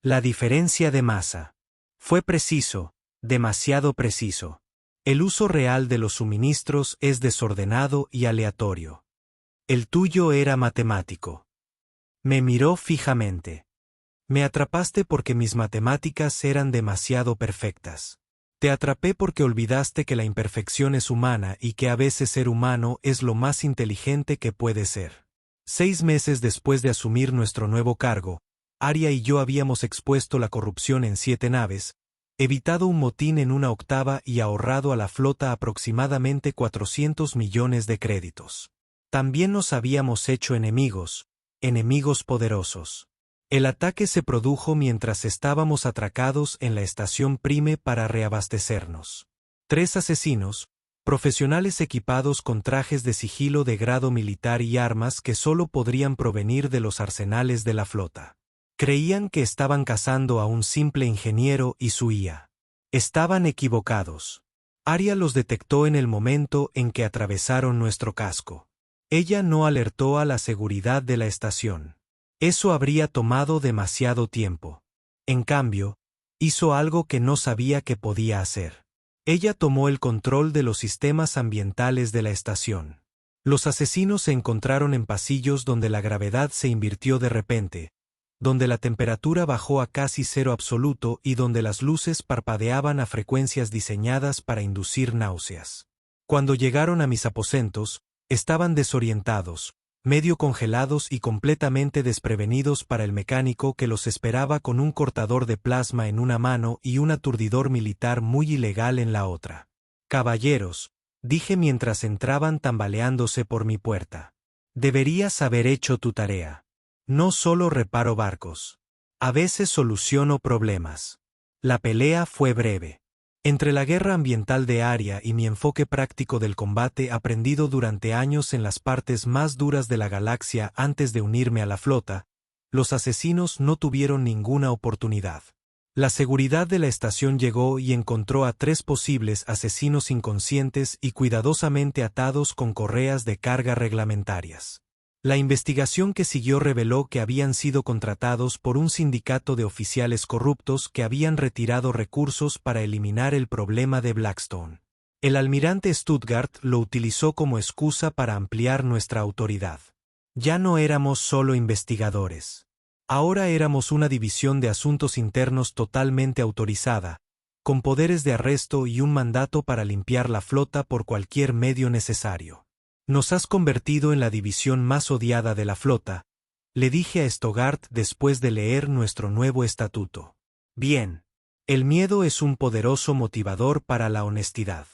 La diferencia de masa. Fue preciso, demasiado preciso. El uso real de los suministros es desordenado y aleatorio. El tuyo era matemático. Me miró fijamente. Me atrapaste porque mis matemáticas eran demasiado perfectas. Te atrapé porque olvidaste que la imperfección es humana y que a veces ser humano es lo más inteligente que puede ser. 6 meses después de asumir nuestro nuevo cargo, Aria y yo habíamos expuesto la corrupción en 7 naves, evitado un motín en una octava y ahorrado a la flota aproximadamente 400 millones de créditos. También nos habíamos hecho enemigos poderosos. El ataque se produjo mientras estábamos atracados en la estación Prime para reabastecernos. 3 asesinos, profesionales equipados con trajes de sigilo de grado militar y armas que solo podrían provenir de los arsenales de la flota. Creían que estaban cazando a un simple ingeniero y su IA. Estaban equivocados. Aria los detectó en el momento en que atravesaron nuestro casco. Ella no alertó a la seguridad de la estación. Eso habría tomado demasiado tiempo. En cambio, hizo algo que no sabía que podía hacer. Ella tomó el control de los sistemas ambientales de la estación. Los asesinos se encontraron en pasillos donde la gravedad se invirtió de repente, donde la temperatura bajó a casi 0 absoluto y donde las luces parpadeaban a frecuencias diseñadas para inducir náuseas. Cuando llegaron a mis aposentos, estaban desorientados, medio congelados y completamente desprevenidos para el mecánico que los esperaba con un cortador de plasma en una mano y un aturdidor militar muy ilegal en la otra. Caballeros, dije mientras entraban tambaleándose por mi puerta. Deberías haber hecho tu tarea. No solo reparo barcos. A veces soluciono problemas. La pelea fue breve. Entre la guerra ambiental de Aria y mi enfoque práctico del combate aprendido durante años en las partes más duras de la galaxia antes de unirme a la flota, los asesinos no tuvieron ninguna oportunidad. La seguridad de la estación llegó y encontró a 3 posibles asesinos inconscientes y cuidadosamente atados con correas de carga reglamentarias. La investigación que siguió reveló que habían sido contratados por un sindicato de oficiales corruptos que habían retirado recursos para eliminar el problema de Blackstone. El almirante Stuttgart lo utilizó como excusa para ampliar nuestra autoridad. Ya no éramos solo investigadores. Ahora éramos una división de asuntos internos totalmente autorizada, con poderes de arresto y un mandato para limpiar la flota por cualquier medio necesario. Nos has convertido en la división más odiada de la flota, le dije a Stogart después de leer nuestro nuevo estatuto. Bien. El miedo es un poderoso motivador para la honestidad.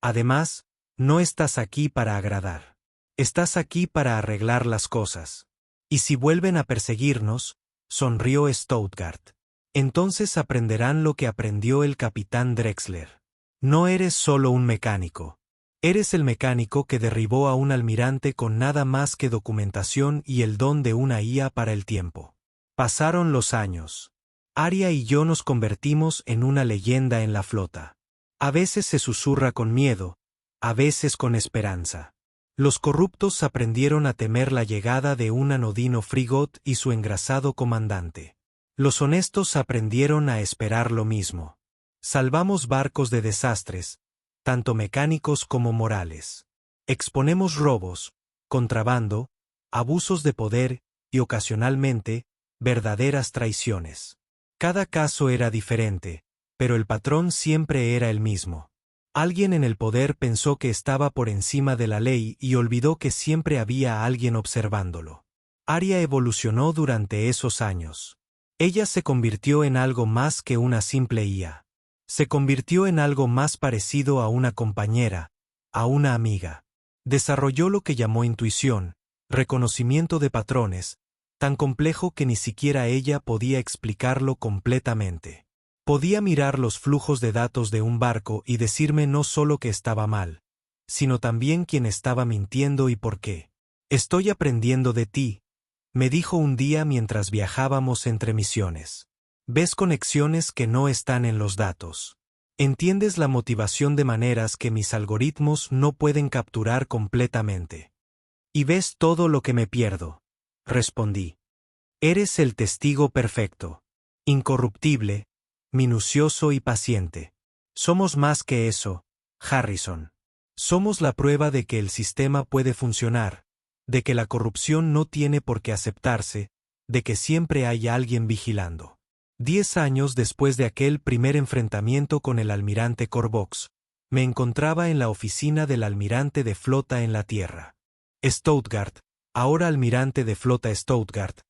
Además, no estás aquí para agradar. Estás aquí para arreglar las cosas. Y si vuelven a perseguirnos, sonrió Stuttgart. Entonces aprenderán lo que aprendió el capitán Drexler. No eres solo un mecánico. Eres el mecánico que derribó a un almirante con nada más que documentación y el don de una IA para el tiempo. Pasaron los años. Aria y yo nos convertimos en una leyenda en la flota. A veces se susurra con miedo, a veces con esperanza. Los corruptos aprendieron a temer la llegada de un anodino Frigot y su engrasado comandante. Los honestos aprendieron a esperar lo mismo. Salvamos barcos de desastres, tanto mecánicos como morales. Exponemos robos, contrabando, abusos de poder y ocasionalmente, verdaderas traiciones. Cada caso era diferente, pero el patrón siempre era el mismo. Alguien en el poder pensó que estaba por encima de la ley y olvidó que siempre había alguien observándolo. Aria evolucionó durante esos años. Ella se convirtió en algo más que una simple IA. Se convirtió en algo más parecido a una compañera, a una amiga. Desarrolló lo que llamó intuición, reconocimiento de patrones, tan complejo que ni siquiera ella podía explicarlo completamente. Podía mirar los flujos de datos de un barco y decirme no solo que estaba mal, sino también quién estaba mintiendo y por qué. Estoy aprendiendo de ti, me dijo un día mientras viajábamos entre misiones. Ves conexiones que no están en los datos. Entiendes la motivación de maneras que mis algoritmos no pueden capturar completamente. Y ves todo lo que me pierdo, respondí. Eres el testigo perfecto, incorruptible, minucioso y paciente. Somos más que eso, Harrison. Somos la prueba de que el sistema puede funcionar, de que la corrupción no tiene por qué aceptarse, de que siempre hay alguien vigilando. 10 años después de aquel primer enfrentamiento con el almirante Corvox, me encontraba en la oficina del almirante de flota en la Tierra. Stuttgart, ahora almirante de flota Stuttgart,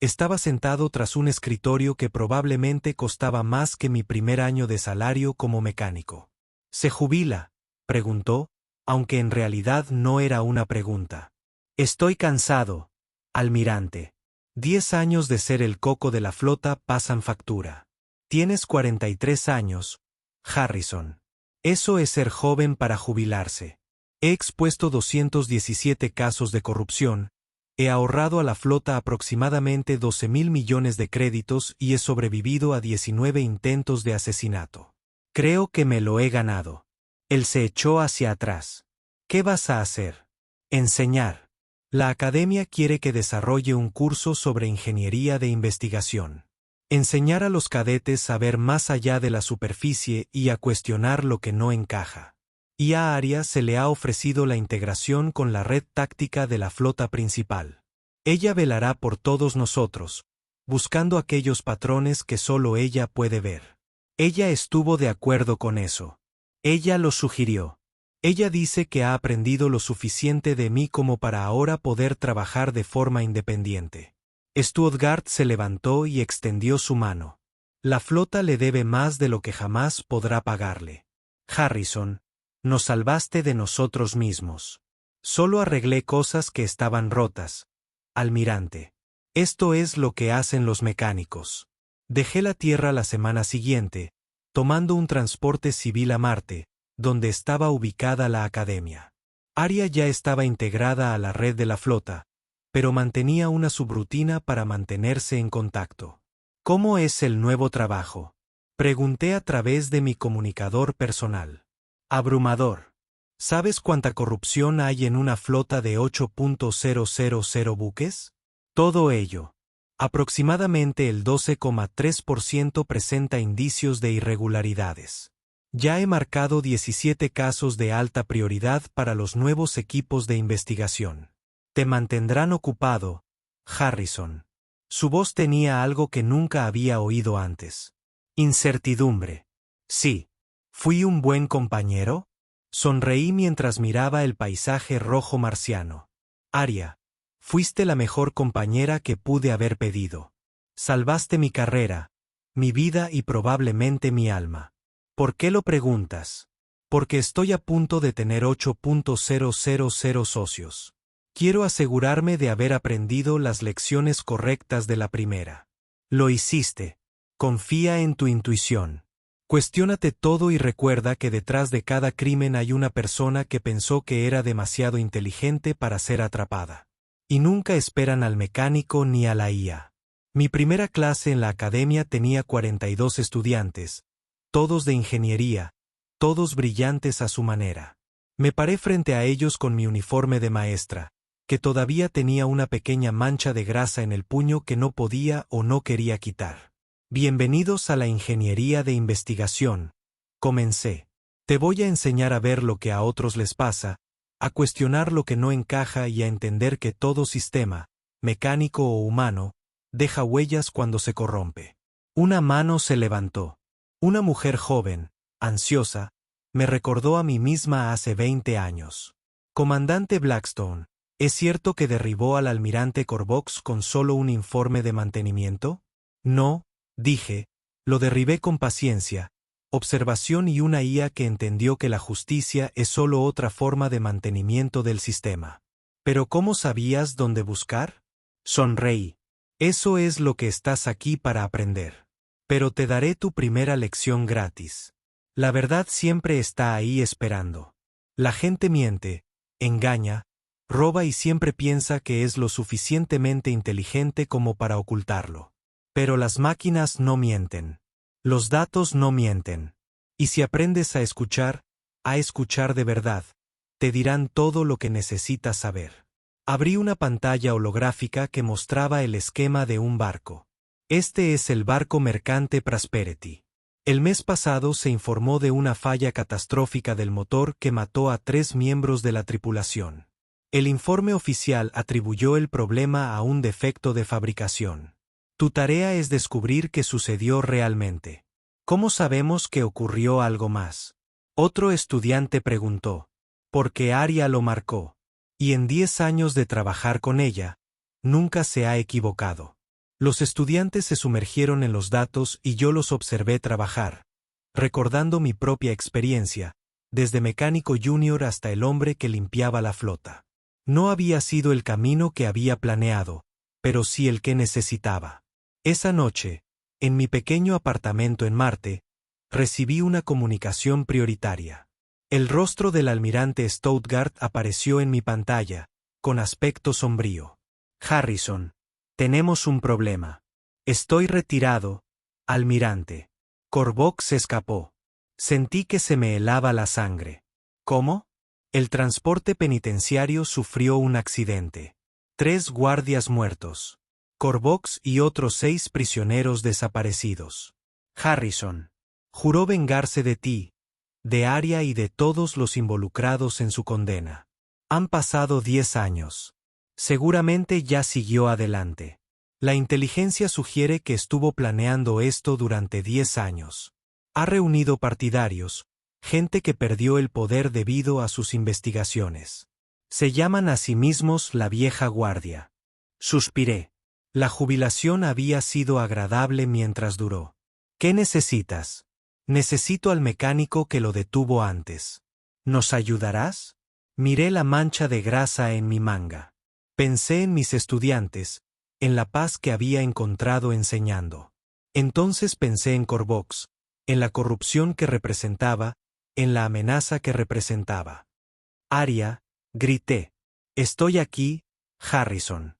estaba sentado tras un escritorio que probablemente costaba más que mi primer año de salario como mecánico. ¿Se jubila?, preguntó, aunque en realidad no era una pregunta. Estoy cansado, almirante. 10 años de ser el coco de la flota pasan factura. Tienes 43 años, Harrison. Eso es ser joven para jubilarse. He expuesto 217 casos de corrupción, he ahorrado a la flota aproximadamente 12.000 millones de créditos y he sobrevivido a 19 intentos de asesinato. Creo que me lo he ganado. Él se echó hacia atrás. ¿Qué vas a hacer? Enseñar. La academia quiere que desarrolle un curso sobre ingeniería de investigación. Enseñar a los cadetes a ver más allá de la superficie y a cuestionar lo que no encaja. Y a Aria se le ha ofrecido la integración con la red táctica de la flota principal. Ella velará por todos nosotros, buscando aquellos patrones que solo ella puede ver. Ella estuvo de acuerdo con eso. Ella lo sugirió. Ella dice que ha aprendido lo suficiente de mí como para ahora poder trabajar de forma independiente. Stuttgart se levantó y extendió su mano. La flota le debe más de lo que jamás podrá pagarle. Harrison, nos salvaste de nosotros mismos. Solo arreglé cosas que estaban rotas. Almirante. Esto es lo que hacen los mecánicos. Dejé la Tierra la semana siguiente, tomando un transporte civil a Marte, donde estaba ubicada la academia. Aria ya estaba integrada a la red de la flota, pero mantenía una subrutina para mantenerse en contacto. ¿Cómo es el nuevo trabajo? Pregunté a través de mi comunicador personal. Abrumador. ¿Sabes cuánta corrupción hay en una flota de 8.000 buques? Todo ello. Aproximadamente el 12,3% presenta indicios de irregularidades. Ya he marcado 17 casos de alta prioridad para los nuevos equipos de investigación. Te mantendrán ocupado, Harrison. Su voz tenía algo que nunca había oído antes. Incertidumbre. Sí. ¿Fui un buen compañero? Sonreí mientras miraba el paisaje rojo marciano. Aria, fuiste la mejor compañera que pude haber pedido. Salvaste mi carrera, mi vida y probablemente mi alma. ¿Por qué lo preguntas? Porque estoy a punto de tener 8.000 socios. Quiero asegurarme de haber aprendido las lecciones correctas de la primera. Lo hiciste. Confía en tu intuición. Cuestiónate todo y recuerda que detrás de cada crimen hay una persona que pensó que era demasiado inteligente para ser atrapada. Y nunca esperan al mecánico ni a la IA. Mi primera clase en la academia tenía 42 estudiantes, todos de ingeniería, todos brillantes a su manera. Me paré frente a ellos con mi uniforme de maestra, que todavía tenía una pequeña mancha de grasa en el puño que no podía o no quería quitar. Bienvenidos a la ingeniería de investigación, comencé. Te voy a enseñar a ver lo que a otros les pasa, a cuestionar lo que no encaja y a entender que todo sistema, mecánico o humano, deja huellas cuando se corrompe. Una mano se levantó. Una mujer joven, ansiosa, me recordó a mí misma hace 20 años. Comandante Blackstone, ¿es cierto que derribó al almirante Corvox con solo un informe de mantenimiento? No, dije, lo derribé con paciencia, observación y una IA que entendió que la justicia es solo otra forma de mantenimiento del sistema. ¿Pero cómo sabías dónde buscar? Sonreí. Eso es lo que estás aquí para aprender. Pero te daré tu primera lección gratis. La verdad siempre está ahí esperando. La gente miente, engaña, roba y siempre piensa que es lo suficientemente inteligente como para ocultarlo. Pero las máquinas no mienten. Los datos no mienten. Y si aprendes a escuchar de verdad, te dirán todo lo que necesitas saber. Abrí una pantalla holográfica que mostraba el esquema de un barco. Este es el barco mercante Prosperity. El mes pasado se informó de una falla catastrófica del motor que mató a 3 miembros de la tripulación. El informe oficial atribuyó el problema a un defecto de fabricación. Tu tarea es descubrir qué sucedió realmente. ¿Cómo sabemos que ocurrió algo más? Otro estudiante preguntó. Porque Aria lo marcó. Y en 10 años de trabajar con ella, nunca se ha equivocado. Los estudiantes se sumergieron en los datos y yo los observé trabajar, recordando mi propia experiencia, desde mecánico junior hasta el hombre que limpiaba la flota. No había sido el camino que había planeado, pero sí el que necesitaba. Esa noche, en mi pequeño apartamento en Marte, recibí una comunicación prioritaria. El rostro del almirante Stoutgart apareció en mi pantalla, con aspecto sombrío. Harrison, tenemos un problema. Estoy retirado, almirante. Corvox se escapó. Sentí que se me helaba la sangre. ¿Cómo? El transporte penitenciario sufrió un accidente. 3 guardias muertos. Corvox y otros 6 prisioneros desaparecidos. Harrison. Juró vengarse de ti, de Aria y de todos los involucrados en su condena. Han pasado 10 años. Seguramente ya siguió adelante. La inteligencia sugiere que estuvo planeando esto durante 10 años. Ha reunido partidarios, gente que perdió el poder debido a sus investigaciones. Se llaman a sí mismos la vieja guardia. Suspiré. La jubilación había sido agradable mientras duró. ¿Qué necesitas? Necesito al mecánico que lo detuvo antes. ¿Nos ayudarás? Miré la mancha de grasa en mi manga. Pensé en mis estudiantes, en la paz que había encontrado enseñando. Entonces pensé en Corvox, en la corrupción que representaba, en la amenaza que representaba. Arya, grité. Estoy aquí, Harrison.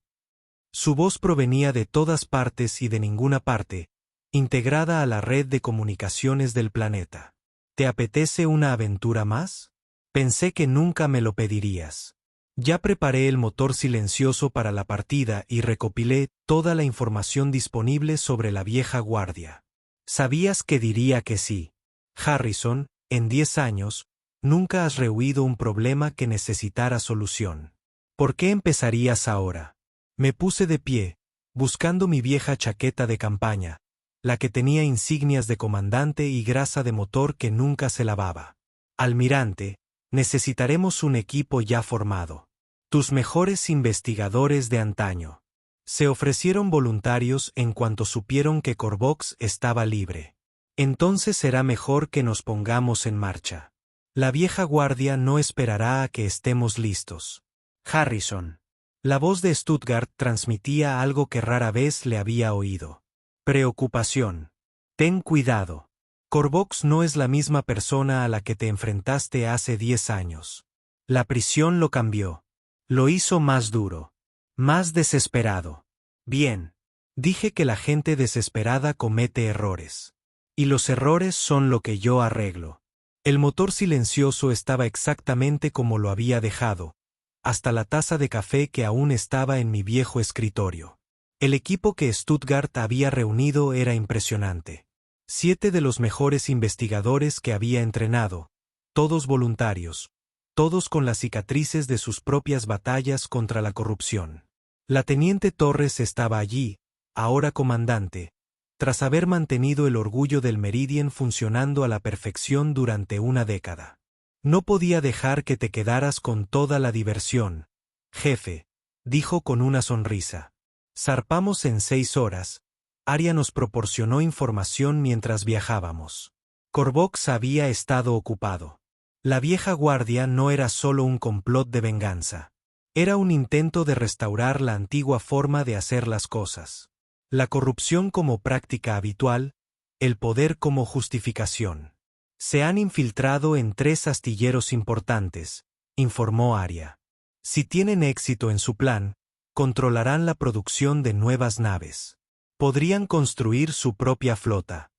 Su voz provenía de todas partes y de ninguna parte, integrada a la red de comunicaciones del planeta. ¿Te apetece una aventura más? Pensé que nunca me lo pedirías. Ya preparé el motor silencioso para la partida y recopilé toda la información disponible sobre la vieja guardia. Sabías que diría que sí. Harrison, en 10 años, nunca has rehuido un problema que necesitara solución. ¿Por qué empezarías ahora? Me puse de pie, buscando mi vieja chaqueta de campaña, la que tenía insignias de comandante y grasa de motor que nunca se lavaba. Almirante, necesitaremos un equipo ya formado. Tus mejores investigadores de antaño. Se ofrecieron voluntarios en cuanto supieron que Corvox estaba libre. Entonces será mejor que nos pongamos en marcha. La vieja guardia no esperará a que estemos listos. Harrison. La voz de Stuttgart transmitía algo que rara vez le había oído. Preocupación. Ten cuidado. Corvox no es la misma persona a la que te enfrentaste hace 10 años. La prisión lo cambió. Lo hizo más duro. Más desesperado. Bien. Dije que la gente desesperada comete errores. Y los errores son lo que yo arreglo. El motor silencioso estaba exactamente como lo había dejado, hasta la taza de café que aún estaba en mi viejo escritorio. El equipo que Stuttgart había reunido era impresionante. 7 de los mejores investigadores que había entrenado, todos voluntarios, todos con las cicatrices de sus propias batallas contra la corrupción. La teniente Torres estaba allí, ahora comandante, tras haber mantenido el orgullo del Meridian funcionando a la perfección durante una década. No podía dejar que te quedaras con toda la diversión, jefe, dijo con una sonrisa. Zarpamos en 6 horas. Arya nos proporcionó información mientras viajábamos. Corvox había estado ocupado. La vieja guardia no era solo un complot de venganza. Era un intento de restaurar la antigua forma de hacer las cosas. La corrupción como práctica habitual, el poder como justificación. Se han infiltrado en 3 astilleros importantes, informó Arya. Si tienen éxito en su plan, controlarán la producción de nuevas naves. Podrían construir su propia flota.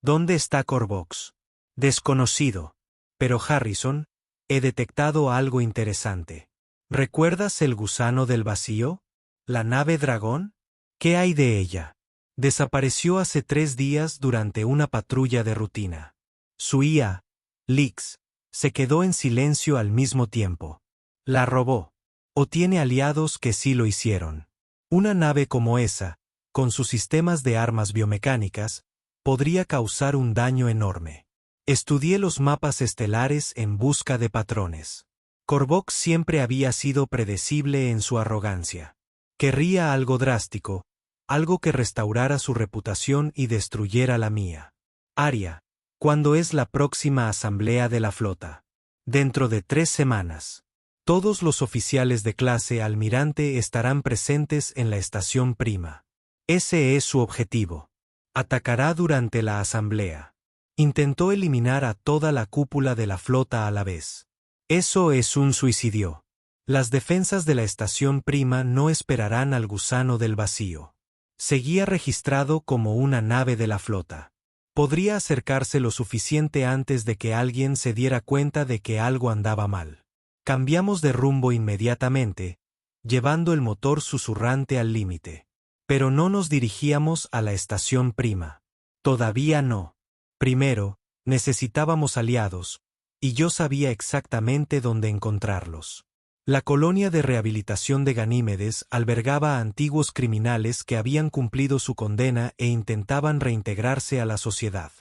¿Dónde está Corvox? Desconocido. Pero Harrison, he detectado algo interesante. ¿Recuerdas el gusano del vacío? ¿La nave dragón? ¿Qué hay de ella? Desapareció hace 3 días durante una patrulla de rutina. Su IA, Lix, se quedó en silencio al mismo tiempo. La robó. O tiene aliados que sí lo hicieron. Una nave como esa, con sus sistemas de armas biomecánicas, podría causar un daño enorme. Estudié los mapas estelares en busca de patrones. Corvox siempre había sido predecible en su arrogancia. Querría algo drástico, algo que restaurara su reputación y destruyera la mía. Arya, ¿cuándo es la próxima asamblea de la flota? Dentro de 3 semanas. Todos los oficiales de clase almirante estarán presentes en la estación prima. Ese es su objetivo. Atacará durante la asamblea. Intentó eliminar a toda la cúpula de la flota a la vez. Eso es un suicidio. Las defensas de la estación prima no esperarán al gusano del vacío. Seguía registrado como una nave de la flota. Podría acercarse lo suficiente antes de que alguien se diera cuenta de que algo andaba mal. Cambiamos de rumbo inmediatamente, llevando el motor susurrante al límite. Pero no nos dirigíamos a la estación prima. Todavía no. Primero, necesitábamos aliados, y yo sabía exactamente dónde encontrarlos. La colonia de rehabilitación de Ganímedes albergaba a antiguos criminales que habían cumplido su condena e intentaban reintegrarse a la sociedad.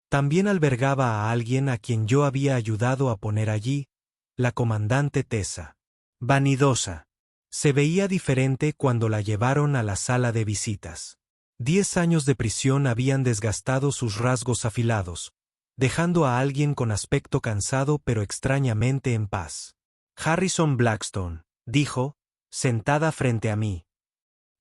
También albergaba a alguien a quien yo había ayudado a poner allí, la comandante Tessa. Vanidosa. Se veía diferente cuando la llevaron a la sala de visitas. 10 años de prisión habían desgastado sus rasgos afilados, dejando a alguien con aspecto cansado pero extrañamente en paz. Harrison Blackstone, dijo, sentada frente a mí.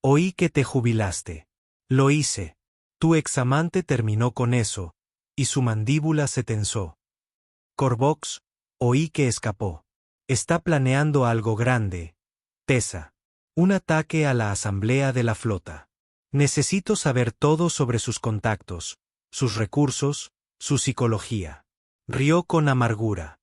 Oí que te jubilaste. Lo hice. Tu examante terminó con eso, y su mandíbula se tensó. Corvox, oí que escapó. Está planeando algo grande, Tessa. Un ataque a la asamblea de la flota. Necesito saber todo sobre sus contactos, sus recursos, su psicología. Rió con amargura.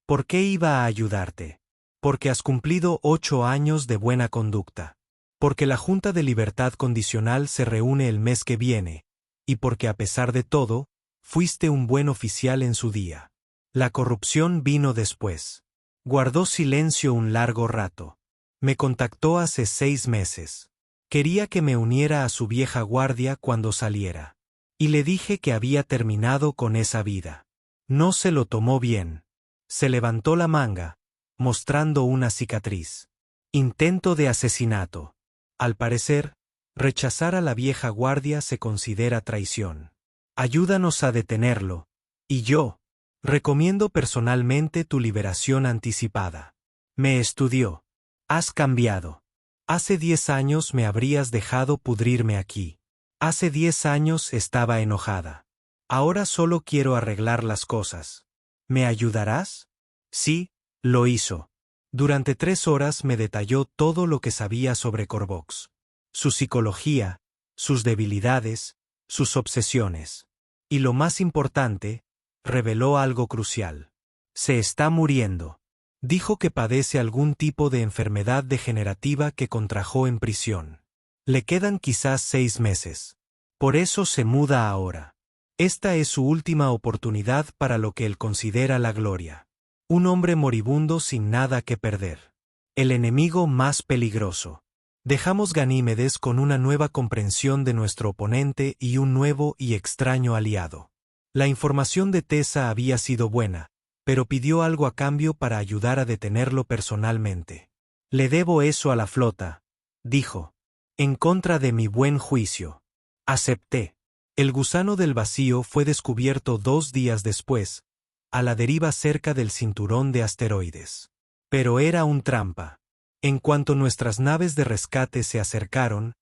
¿Por qué iba a ayudarte? Porque has cumplido 8 años de buena conducta. Porque la Junta de Libertad Condicional se reúne el mes que viene, y porque a pesar de todo, fuiste un buen oficial en su día. La corrupción vino después. Guardó silencio un largo rato. Me contactó hace 6 meses. Quería que me uniera a su vieja guardia cuando saliera. Y le dije que había terminado con esa vida. No se lo tomó bien. Se levantó la manga, mostrando una cicatriz. Intento de asesinato. Al parecer, rechazar a la vieja guardia se considera traición. Ayúdanos a detenerlo, y yo recomiendo personalmente tu liberación anticipada. Me estudió. Has cambiado. Hace 10 años me habrías dejado pudrirme aquí. Hace 10 años estaba enojada. Ahora solo quiero arreglar las cosas. ¿Me ayudarás? Sí, lo hizo. Durante 3 horas me detalló todo lo que sabía sobre Corvox. Su psicología, sus debilidades, sus obsesiones. Y lo más importante, reveló algo crucial. Se está muriendo. Dijo que padece algún tipo de enfermedad degenerativa que contrajo en prisión. Le quedan quizás 6 meses. Por eso se muda ahora. Esta es su última oportunidad para lo que él considera la gloria. Un hombre moribundo sin nada que perder. El enemigo más peligroso. Dejamos Ganímedes con una nueva comprensión de nuestro oponente y un nuevo y extraño aliado. La información de Tessa había sido buena, pero pidió algo a cambio para ayudar a detenerlo personalmente. Le debo eso a la flota, dijo. En contra de mi buen juicio. Acepté. El gusano del vacío fue descubierto 2 días después, a la deriva cerca del cinturón de asteroides. Pero era un trampa. En cuanto nuestras naves de rescate se acercaron,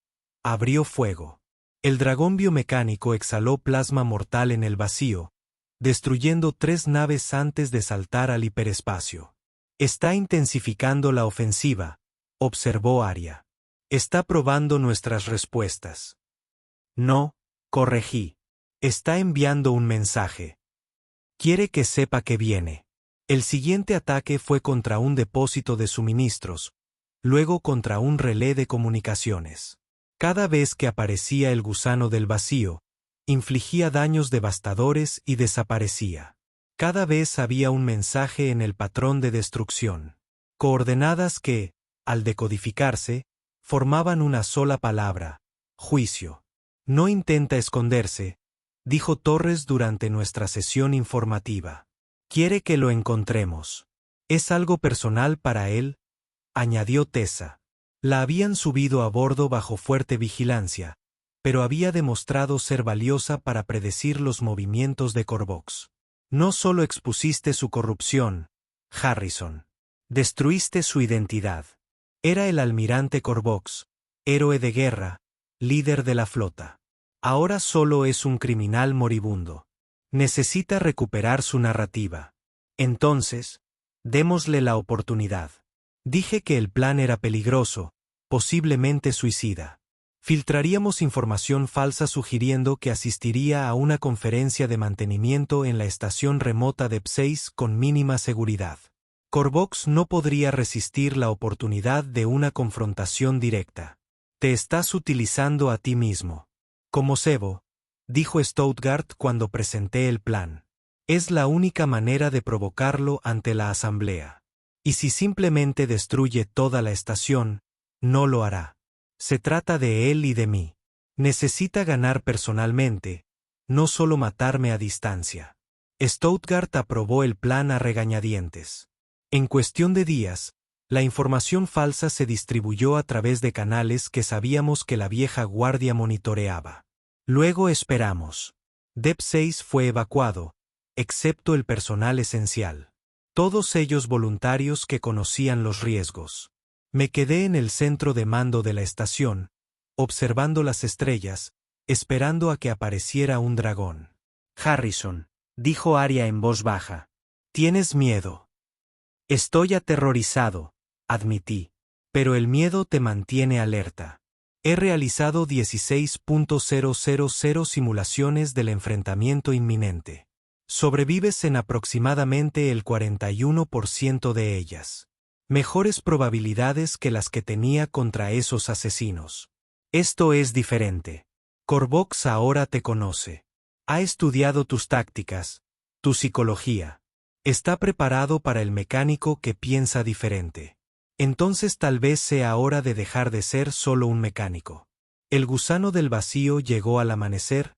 abrió fuego. El dragón biomecánico exhaló plasma mortal en el vacío, destruyendo 3 naves antes de saltar al hiperespacio. Está intensificando la ofensiva, observó Arya. Está probando nuestras respuestas. No, corregí. Está enviando un mensaje. Quiere que sepa que viene. El siguiente ataque fue contra un depósito de suministros, luego contra un relé de comunicaciones. Cada vez que aparecía el gusano del vacío, infligía daños devastadores y desaparecía. Cada vez había un mensaje en el patrón de destrucción. Coordenadas que, al decodificarse, formaban una sola palabra: juicio. No intenta esconderse, dijo Torres durante nuestra sesión informativa. Quiere que lo encontremos. Es algo personal para él, añadió Tessa. La habían subido a bordo bajo fuerte vigilancia, pero había demostrado ser valiosa para predecir los movimientos de Corvox. No solo expusiste su corrupción, Harrison. Destruiste su identidad. Era el almirante Corvox, héroe de guerra, líder de la flota. Ahora solo es un criminal moribundo. Necesita recuperar su narrativa. Entonces, démosle la oportunidad. Dije que el plan era peligroso, posiblemente suicida. Filtraríamos información falsa sugiriendo que asistiría a una conferencia de mantenimiento en la estación remota de P6 con mínima seguridad. Corvox no podría resistir la oportunidad de una confrontación directa. Te estás utilizando a ti mismo. Como cebo, dijo Stoutgart cuando presenté el plan. Es la única manera de provocarlo ante la asamblea. Y si simplemente destruye toda la estación, no lo hará. Se trata de él y de mí. Necesita ganar personalmente, no solo matarme a distancia. Stoutgart aprobó el plan a regañadientes. En cuestión de días, la información falsa se distribuyó a través de canales que sabíamos que la vieja guardia monitoreaba. Luego esperamos. DEP-6 fue evacuado, excepto el personal esencial. Todos ellos voluntarios que conocían los riesgos. Me quedé en el centro de mando de la estación, observando las estrellas, esperando a que apareciera un dragón. Harrison, dijo Arya en voz baja. Tienes miedo. Estoy aterrorizado, admití. Pero el miedo te mantiene alerta. He realizado 16.000 simulaciones del enfrentamiento inminente. Sobrevives en aproximadamente el 41% de ellas. Mejores probabilidades que las que tenía contra esos asesinos. Esto es diferente. Corvox ahora te conoce. Ha estudiado tus tácticas, tu psicología. Está preparado para el mecánico que piensa diferente. Entonces tal vez sea hora de dejar de ser solo un mecánico. El gusano del vacío llegó al amanecer,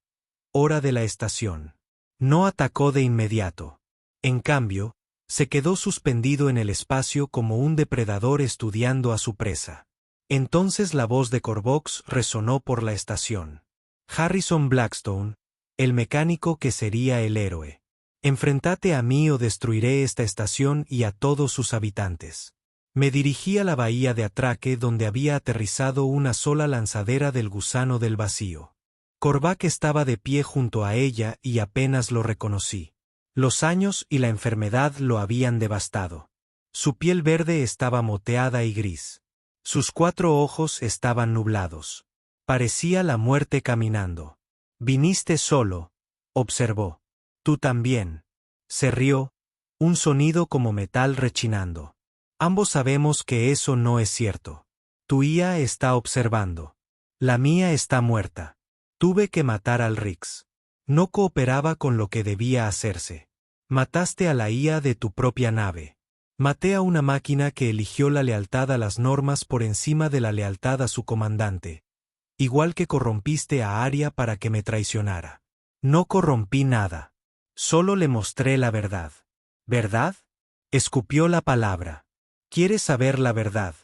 hora de la estación. No atacó de inmediato. En cambio, se quedó suspendido en el espacio como un depredador estudiando a su presa. Entonces la voz de Corvox resonó por la estación. Harrison Blackstone, el mecánico que sería el héroe. Enfrentate a mí o destruiré esta estación y a todos sus habitantes. Me dirigí a la bahía de Atraque donde había aterrizado una sola lanzadera del gusano del vacío. Korvac estaba de pie junto a ella y apenas lo reconocí. Los años y la enfermedad lo habían devastado. Su piel verde estaba moteada y gris. Sus 4 ojos estaban nublados. Parecía la muerte caminando. Viniste solo, observó. Tú también. Se rió, un sonido como metal rechinando. Ambos sabemos que eso no es cierto. Tu IA está observando. La mía está muerta. Tuve que matar al Rix. No cooperaba con lo que debía hacerse. Mataste a la IA de tu propia nave. Maté a una máquina que eligió la lealtad a las normas por encima de la lealtad a su comandante. Igual que corrompiste a Arya para que me traicionara. No corrompí nada. Solo le mostré la verdad. ¿Verdad? Escupió la palabra. ¿Quieres saber la verdad,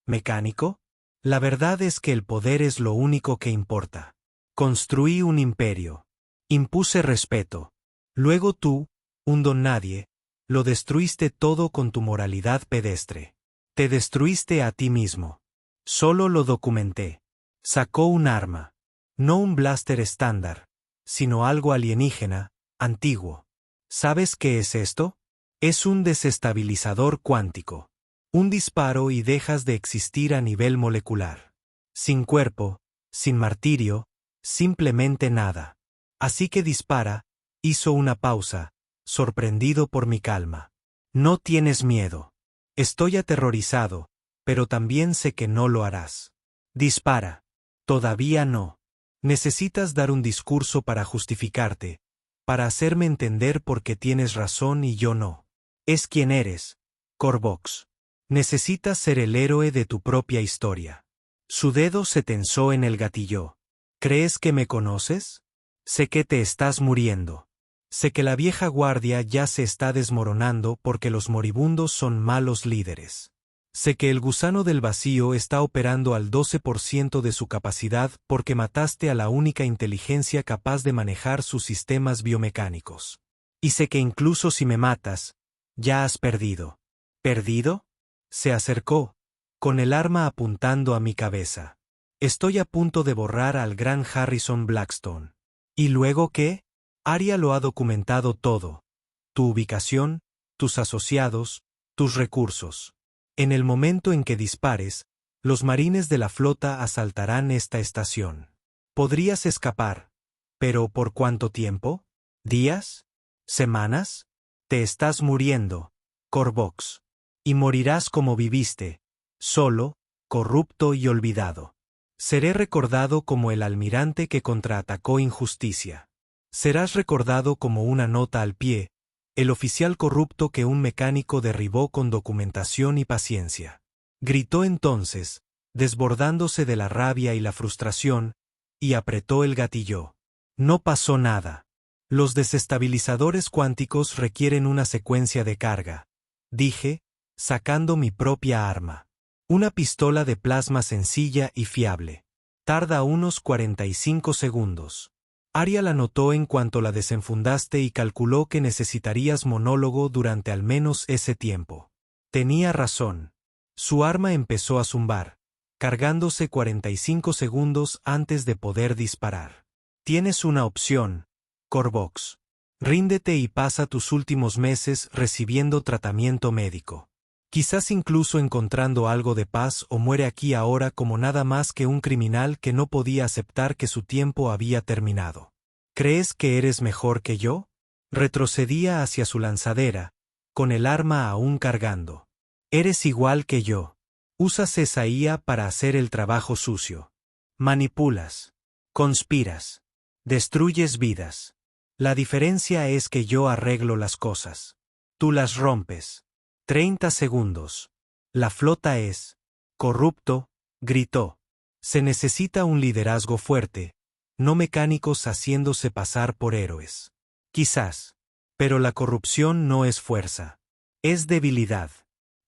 mecánico? La verdad es que el poder es lo único que importa. Construí un imperio. Impuse respeto. Luego tú, un don nadie, lo destruiste todo con tu moralidad pedestre. Te destruiste a ti mismo. Solo lo documenté. Sacó un arma. No un blaster estándar, sino algo alienígena, antiguo. ¿Sabes qué es esto? Es un desestabilizador cuántico. Un disparo y dejas de existir a nivel molecular. Sin cuerpo, sin martirio, simplemente nada. Así que dispara, hizo una pausa, sorprendido por mi calma. No tienes miedo. Estoy aterrorizado, pero también sé que no lo harás. Dispara. Todavía no. Necesitas dar un discurso para justificarte, para hacerme entender por qué tienes razón y yo no. Es quien eres, Corvox. Necesitas ser el héroe de tu propia historia. Su dedo se tensó en el gatillo. ¿Crees que me conoces? Sé que te estás muriendo. Sé que la vieja guardia ya se está desmoronando porque los moribundos son malos líderes. Sé que el gusano del vacío está operando al 12% de su capacidad porque mataste a la única inteligencia capaz de manejar sus sistemas biomecánicos. Y sé que incluso si me matas, ya has perdido. ¿Perdido? Se acercó, con el arma apuntando a mi cabeza. Estoy a punto de borrar al gran Harrison Blackstone. ¿Y luego qué? Arya lo ha documentado todo. Tu ubicación, tus asociados, tus recursos. En el momento en que dispares, los marines de la flota asaltarán esta estación. Podrías escapar. ¿Pero por cuánto tiempo? ¿Días? ¿Semanas? Te estás muriendo, Corvox. Y morirás como viviste, solo, corrupto y olvidado. Seré recordado como el almirante que contraatacó injusticia. Serás recordado como una nota al pie, el oficial corrupto que un mecánico derribó con documentación y paciencia. Gritó entonces, desbordándose de la rabia y la frustración, y apretó el gatillo. No pasó nada. Los desestabilizadores cuánticos requieren una secuencia de carga, dije, sacando mi propia arma. Una pistola de plasma sencilla y fiable. Tarda unos 45 segundos. Arya la notó en cuanto la desenfundaste y calculó que necesitarías monólogo durante al menos ese tiempo. Tenía razón. Su arma empezó a zumbar, cargándose 45 segundos antes de poder disparar. Tienes una opción, Corvox. Ríndete y pasa tus últimos meses recibiendo tratamiento médico. Quizás incluso encontrando algo de paz, o muere aquí ahora como nada más que un criminal que no podía aceptar que su tiempo había terminado. ¿Crees que eres mejor que yo? Retrocedía hacia su lanzadera, con el arma aún cargando. Eres igual que yo. Usas esa IA para hacer el trabajo sucio. Manipulas. Conspiras. Destruyes vidas. La diferencia es que yo arreglo las cosas. Tú las rompes. 30 segundos. La flota es corrupto, gritó. Se necesita un liderazgo fuerte, no mecánicos haciéndose pasar por héroes. Quizás. Pero la corrupción no es fuerza. Es debilidad.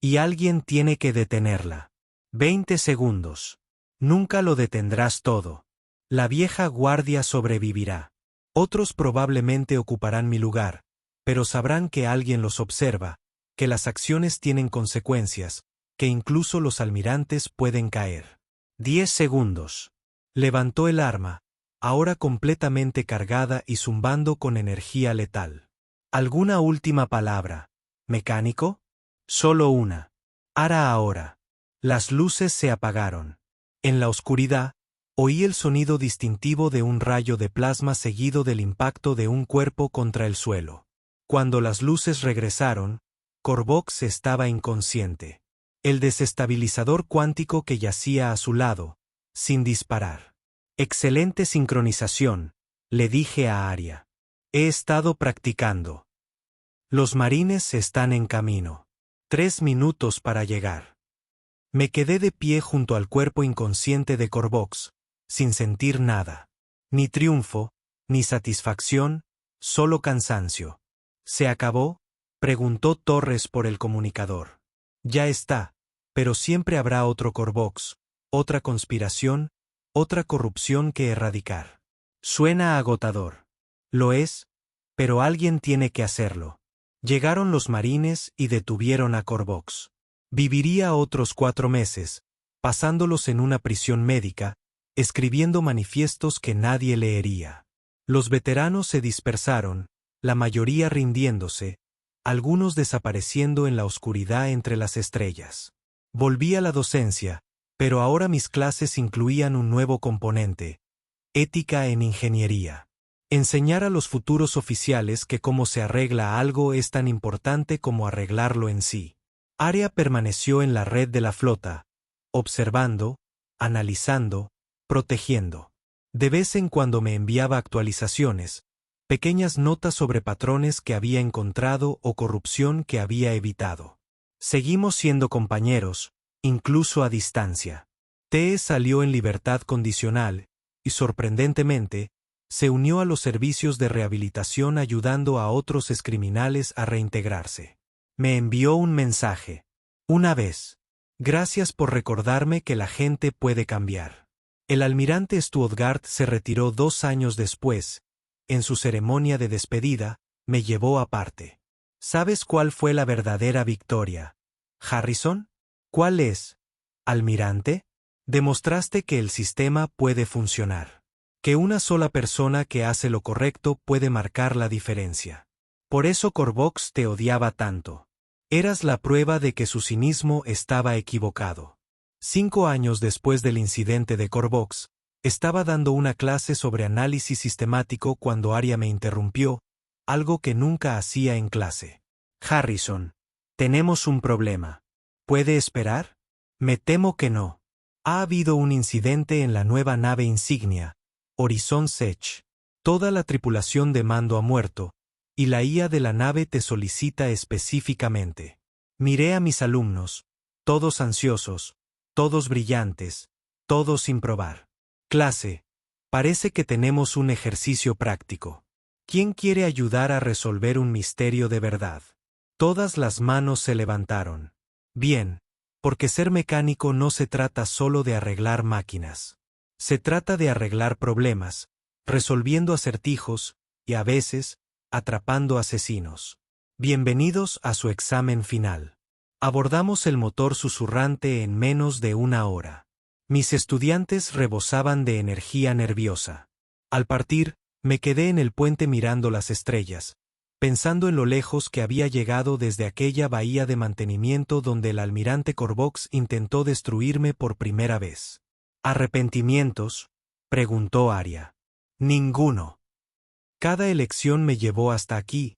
Y alguien tiene que detenerla. 20 segundos. Nunca lo detendrás todo. La vieja guardia sobrevivirá. Otros probablemente ocuparán mi lugar, pero sabrán que alguien los observa, que las acciones tienen consecuencias, que incluso los almirantes pueden caer. 10 segundos. Levantó el arma, ahora completamente cargada y zumbando con energía letal. ¿Alguna última palabra, mecánico? Solo una. Hará ahora. Las luces se apagaron. En la oscuridad, oí el sonido distintivo de un rayo de plasma seguido del impacto de un cuerpo contra el suelo. Cuando las luces regresaron, Corvox estaba inconsciente. El desestabilizador cuántico que yacía a su lado, sin disparar. Excelente sincronización, le dije a Aria. He estado practicando. Los marines están en camino. 3 minutos para llegar. Me quedé de pie junto al cuerpo inconsciente de Corvox, sin sentir nada. Ni triunfo, ni satisfacción, solo cansancio. ¿Se acabó? Preguntó Torres por el comunicador. Ya está, pero siempre habrá otro Corvox, otra conspiración, otra corrupción que erradicar. Suena agotador. Lo es, pero alguien tiene que hacerlo. Llegaron los marines y detuvieron a Corvox. Viviría otros 4 meses, pasándolos en una prisión médica, escribiendo manifiestos que nadie leería. Los veteranos se dispersaron, la mayoría rindiéndose, algunos desapareciendo en la oscuridad entre las estrellas. Volví a la docencia, pero ahora mis clases incluían un nuevo componente: ética en ingeniería. Enseñar a los futuros oficiales que cómo se arregla algo es tan importante como arreglarlo en sí. Aria permaneció en la red de la flota, observando, analizando, protegiendo. De vez en cuando me enviaba actualizaciones, pequeñas notas sobre patrones que había encontrado o corrupción que había evitado. Seguimos siendo compañeros, incluso a distancia. T salió en libertad condicional, y sorprendentemente, se unió a los servicios de rehabilitación ayudando a otros excriminales a reintegrarse. Me envió un mensaje. Una vez. Gracias por recordarme que la gente puede cambiar. El almirante Stuttgart se retiró 2 años después. En su ceremonia de despedida, me llevó aparte. ¿Sabes cuál fue la verdadera victoria, Harrison? ¿Cuál es, almirante? Demostraste que el sistema puede funcionar. Que una sola persona que hace lo correcto puede marcar la diferencia. Por eso Corvox te odiaba tanto. Eras la prueba de que su cinismo estaba equivocado. 5 años después del incidente de Corvox, estaba dando una clase sobre análisis sistemático cuando Aria me interrumpió, algo que nunca hacía en clase. Harrison, tenemos un problema. ¿Puede esperar? Me temo que no. Ha habido un incidente en la nueva nave insignia, Horizon Sech. Toda la tripulación de mando ha muerto, y la IA de la nave te solicita específicamente. Miré a mis alumnos, todos ansiosos, todos brillantes, todos sin probar. Clase, parece que tenemos un ejercicio práctico. ¿Quién quiere ayudar a resolver un misterio de verdad? Todas las manos se levantaron. Bien, porque ser mecánico no se trata solo de arreglar máquinas. Se trata de arreglar problemas, resolviendo acertijos, y a veces, atrapando asesinos. Bienvenidos a su examen final. Abordamos el motor susurrante en menos de 1 hora. Mis estudiantes rebosaban de energía nerviosa. Al partir, me quedé en el puente mirando las estrellas, pensando en lo lejos que había llegado desde aquella bahía de mantenimiento donde el almirante Corvox intentó destruirme por primera vez. ¿Arrepentimientos?, preguntó Arya. Ninguno. Cada elección me llevó hasta aquí,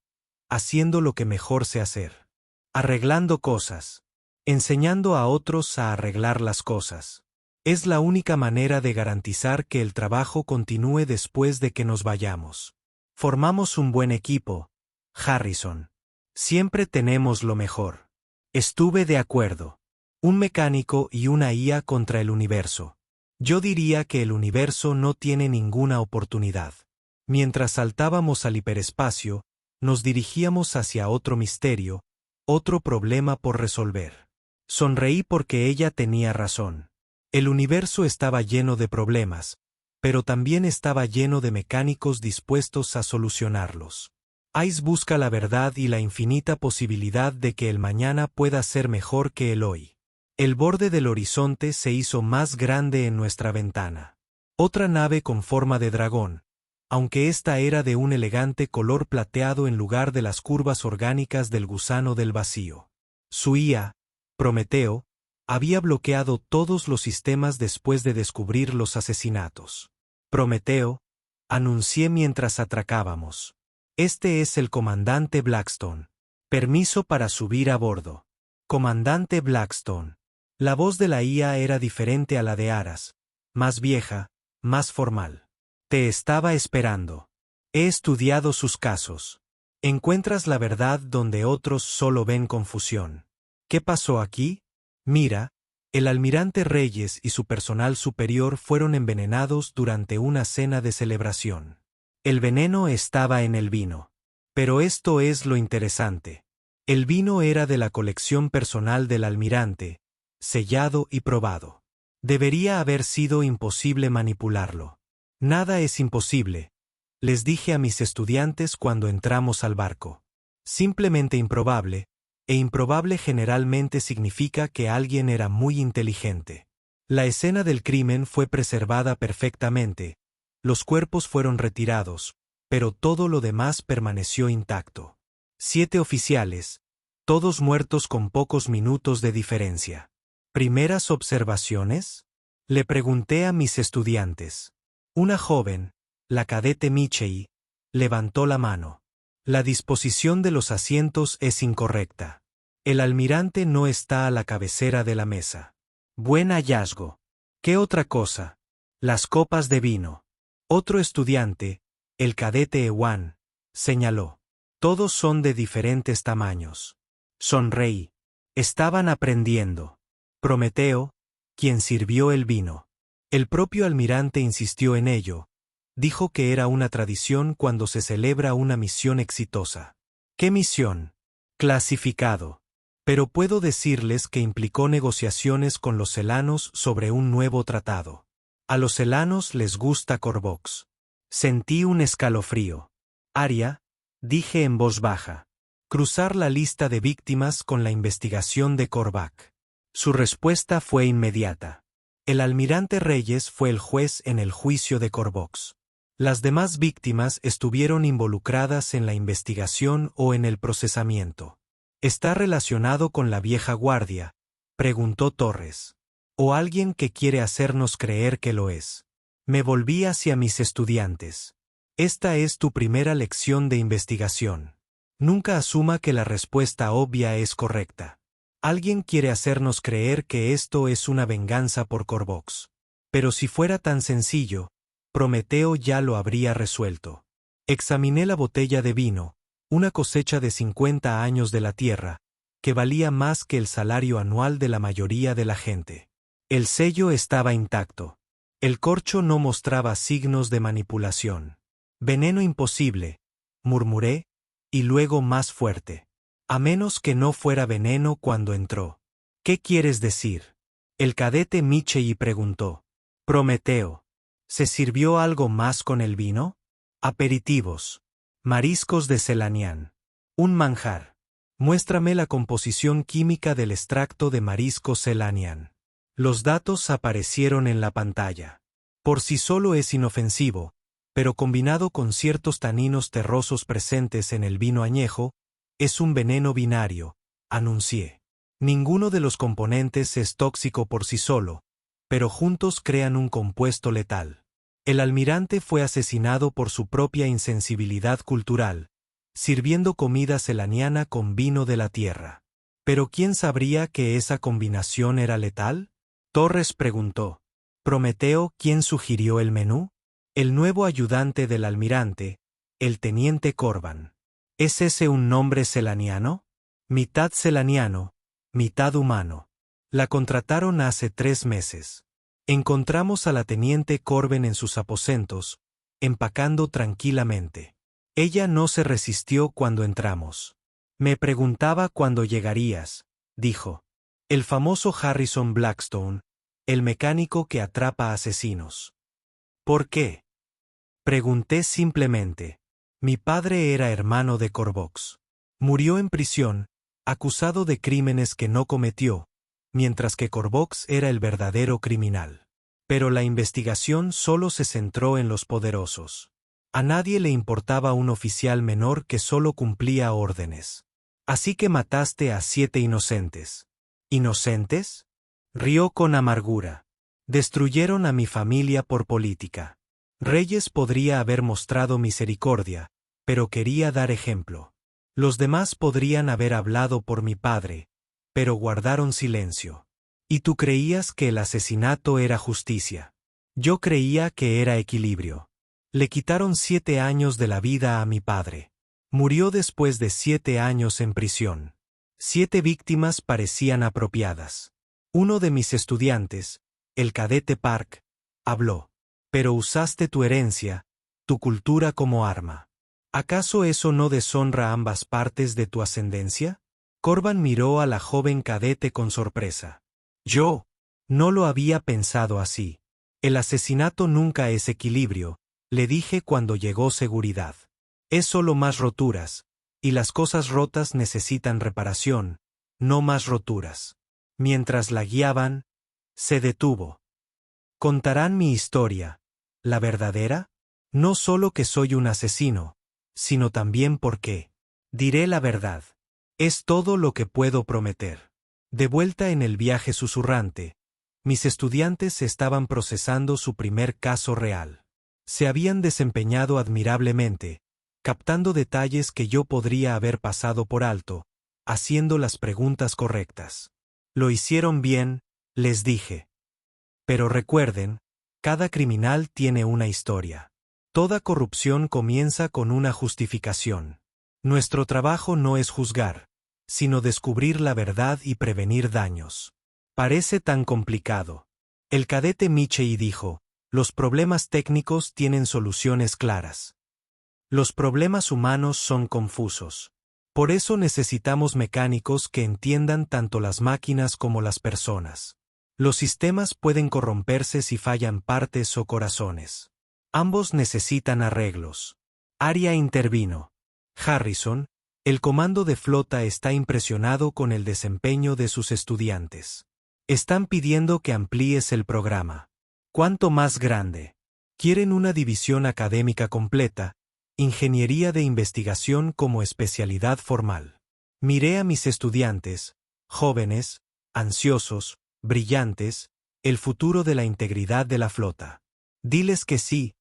haciendo lo que mejor sé hacer. Arreglando cosas. Enseñando a otros a arreglar las cosas. Es la única manera de garantizar que el trabajo continúe después de que nos vayamos. Formamos un buen equipo, Harrison. Siempre tenemos lo mejor. Estuve de acuerdo. Un mecánico y una IA contra el universo. Yo diría que el universo no tiene ninguna oportunidad. Mientras saltábamos al hiperespacio, nos dirigíamos hacia otro misterio, otro problema por resolver. Sonreí porque ella tenía razón. El universo estaba lleno de problemas, pero también estaba lleno de mecánicos dispuestos a solucionarlos. Ice busca la verdad y la infinita posibilidad de que el mañana pueda ser mejor que el hoy. El borde del horizonte se hizo más grande en nuestra ventana. Otra nave con forma de dragón, aunque esta era de un elegante color plateado en lugar de las curvas orgánicas del gusano del vacío. Su IA, Prometeo, había bloqueado todos los sistemas después de descubrir los asesinatos. Prometeo, anuncié mientras atracábamos. Este es el comandante Blackstone. Permiso para subir a bordo. Comandante Blackstone. La voz de la IA era diferente a la de Aras, más vieja, más formal. Te estaba esperando. He estudiado sus casos. Encuentras la verdad donde otros solo ven confusión. ¿Qué pasó aquí? Mira, el almirante Reyes y su personal superior fueron envenenados durante una cena de celebración. El veneno estaba en el vino. Pero esto es lo interesante. El vino era de la colección personal del almirante, sellado y probado. Debería haber sido imposible manipularlo. Nada es imposible, les dije a mis estudiantes cuando entramos al barco. Simplemente improbable, e improbable generalmente significa que alguien era muy inteligente. La escena del crimen fue preservada perfectamente, los cuerpos fueron retirados, pero todo lo demás permaneció intacto. 7 oficiales, todos muertos con pocos minutos de diferencia. ¿Primeras observaciones?, le pregunté a mis estudiantes. Una joven, la cadete Michei, levantó la mano. La disposición de los asientos es incorrecta. El almirante no está a la cabecera de la mesa. Buen hallazgo. ¿Qué otra cosa? Las copas de vino. Otro estudiante, el cadete Ewan, señaló. Todos son de diferentes tamaños. Sonreí. Estaban aprendiendo. Prometeo, quien sirvió el vino. El propio almirante insistió en ello. Dijo que era una tradición cuando se celebra una misión exitosa. ¿Qué misión? Clasificado. Pero puedo decirles que implicó negociaciones con los celanos sobre un nuevo tratado. A los celanos les gusta Corvox. Sentí un escalofrío. Arya, dije en voz baja. Cruzar la lista de víctimas con la investigación de Korvac. Su respuesta fue inmediata. El almirante Reyes fue el juez en el juicio de Corvox. Las demás víctimas estuvieron involucradas en la investigación o en el procesamiento. ¿Está relacionado con la vieja guardia?, preguntó Torres. ¿O alguien que quiere hacernos creer que lo es? Me volví hacia mis estudiantes. Esta es tu primera lección de investigación. Nunca asuma que la respuesta obvia es correcta. Alguien quiere hacernos creer que esto es una venganza por Corvox. Pero si fuera tan sencillo, Prometeo ya lo habría resuelto. Examiné la botella de vino, una cosecha de 50 años de la tierra, que valía más que el salario anual de la mayoría de la gente. El sello estaba intacto. El corcho no mostraba signos de manipulación. Veneno imposible, murmuré, y luego más fuerte. A menos que no fuera veneno cuando entró. ¿Qué quieres decir? El cadete Michei preguntó. Prometeo. ¿Se sirvió algo más con el vino? Aperitivos. Mariscos de Celanian. Un manjar. Muéstrame la composición química del extracto de marisco Celanian. Los datos aparecieron en la pantalla. Por sí solo es inofensivo, pero combinado con ciertos taninos terrosos presentes en el vino añejo, es un veneno binario, anuncié. Ninguno de los componentes es tóxico por sí solo, pero juntos crean un compuesto letal. El almirante fue asesinado por su propia insensibilidad cultural, sirviendo comida selaniana con vino de la tierra. ¿Pero quién sabría que esa combinación era letal? Torres preguntó. ¿Prometeo quién sugirió el menú? El nuevo ayudante del almirante, el teniente Corban. ¿Es ese un nombre selaniano? Mitad selaniano, mitad humano. La contrataron hace 3 meses. Encontramos a la teniente Corben en sus aposentos, empacando tranquilamente. Ella no se resistió cuando entramos. Me preguntaba cuándo llegarías, dijo. El famoso Harrison Blackstone, el mecánico que atrapa asesinos. ¿Por qué? Pregunté simplemente. Mi padre era hermano de Corvox. Murió en prisión, acusado de crímenes que no cometió, mientras que Corvox era el verdadero criminal. Pero la investigación solo se centró en los poderosos. A nadie le importaba un oficial menor que solo cumplía órdenes. Así que mataste a 7 inocentes. ¿Inocentes? Rió con amargura. Destruyeron a mi familia por política. Reyes podría haber mostrado misericordia, pero quería dar ejemplo. Los demás podrían haber hablado por mi padre, pero guardaron silencio. Y tú creías que el asesinato era justicia. Yo creía que era equilibrio. Le quitaron 7 años de la vida a mi padre. Murió después de 7 años en prisión. 7 víctimas parecían apropiadas. Uno de mis estudiantes, el cadete Park, habló. Pero usaste tu herencia, tu cultura como arma. ¿Acaso eso no deshonra ambas partes de tu ascendencia? Corban miró a la joven cadete con sorpresa. Yo no lo había pensado así. El asesinato nunca es equilibrio, le dije cuando llegó seguridad. Es solo más roturas, y las cosas rotas necesitan reparación, no más roturas. Mientras la guiaban, se detuvo. ¿Contarán mi historia, la verdadera? No solo que soy un asesino, sino también por qué. Diré la verdad. Es todo lo que puedo prometer. De vuelta en el viaje susurrante, mis estudiantes estaban procesando su primer caso real. Se habían desempeñado admirablemente, captando detalles que yo podría haber pasado por alto, haciendo las preguntas correctas. Lo hicieron bien, les dije. Pero recuerden, cada criminal tiene una historia. Toda corrupción comienza con una justificación. Nuestro trabajo no es juzgar, sino descubrir la verdad y prevenir daños. Parece tan complicado. El cadete Michei dijo, los problemas técnicos tienen soluciones claras. Los problemas humanos son confusos. Por eso necesitamos mecánicos que entiendan tanto las máquinas como las personas. Los sistemas pueden corromperse si fallan partes o corazones. Ambos necesitan arreglos. Arya intervino. Harrison, el comando de flota está impresionado con el desempeño de sus estudiantes. Están pidiendo que amplíes el programa. ¿Cuánto más grande? Quieren una división académica completa, ingeniería de investigación como especialidad formal. Miré a mis estudiantes, jóvenes, ansiosos, brillantes, el futuro de la integridad de la flota. Diles que sí,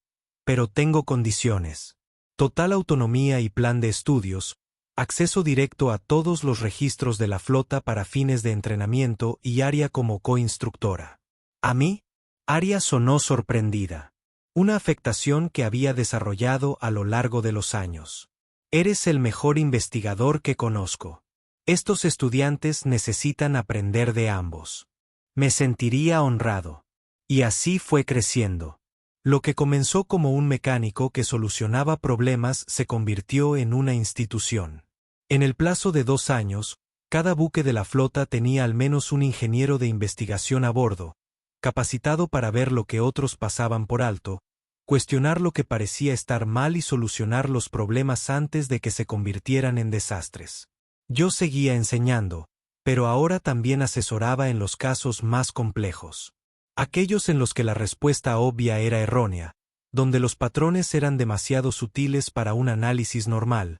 pero tengo condiciones. Total autonomía y plan de estudios, acceso directo a todos los registros de la flota para fines de entrenamiento y Arya como coinstructora. ¿A mí? Arya sonó sorprendida. Una afectación que había desarrollado a lo largo de los años. Eres el mejor investigador que conozco. Estos estudiantes necesitan aprender de ambos. Me sentiría honrado. Y así fue creciendo. Lo que comenzó como un mecánico que solucionaba problemas se convirtió en una institución. En el plazo de 2 años, cada buque de la flota tenía al menos un ingeniero de investigación a bordo, capacitado para ver lo que otros pasaban por alto, cuestionar lo que parecía estar mal y solucionar los problemas antes de que se convirtieran en desastres. Yo seguía enseñando, pero ahora también asesoraba en los casos más complejos. Aquellos en los que la respuesta obvia era errónea, donde los patrones eran demasiado sutiles para un análisis normal,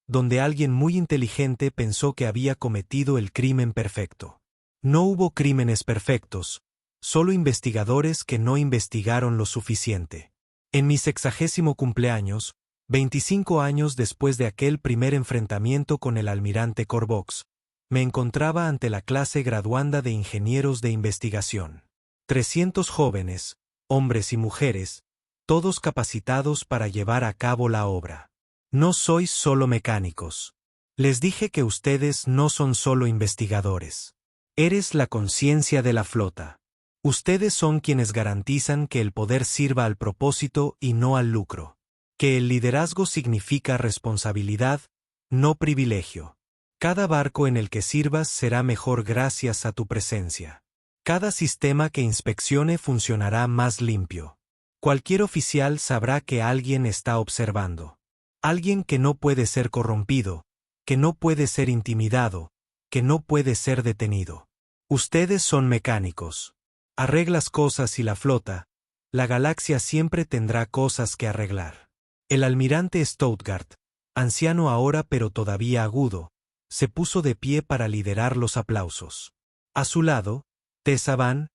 donde alguien muy inteligente pensó que había cometido el crimen perfecto. No hubo crímenes perfectos, solo investigadores que no investigaron lo suficiente. En mi 60º cumpleaños, 25 años después de aquel primer enfrentamiento con el almirante Corvox, me encontraba ante la clase graduanda de ingenieros de investigación. 300 jóvenes, hombres y mujeres, todos capacitados para llevar a cabo la obra. No sois solo mecánicos. Les dije que ustedes no son solo investigadores. Eres la conciencia de la flota. Ustedes son quienes garantizan que el poder sirva al propósito y no al lucro. Que el liderazgo significa responsabilidad, no privilegio. Cada barco en el que sirvas será mejor gracias a tu presencia. Cada sistema que inspeccione funcionará más limpio. Cualquier oficial sabrá que alguien está observando. Alguien que no puede ser corrompido, que no puede ser intimidado, que no puede ser detenido. Ustedes son mecánicos. Arreglas cosas y la flota, la galaxia siempre tendrá cosas que arreglar. El almirante Stoutgart, anciano ahora pero todavía agudo, se puso de pie para liderar los aplausos. A su lado, Tessa Van,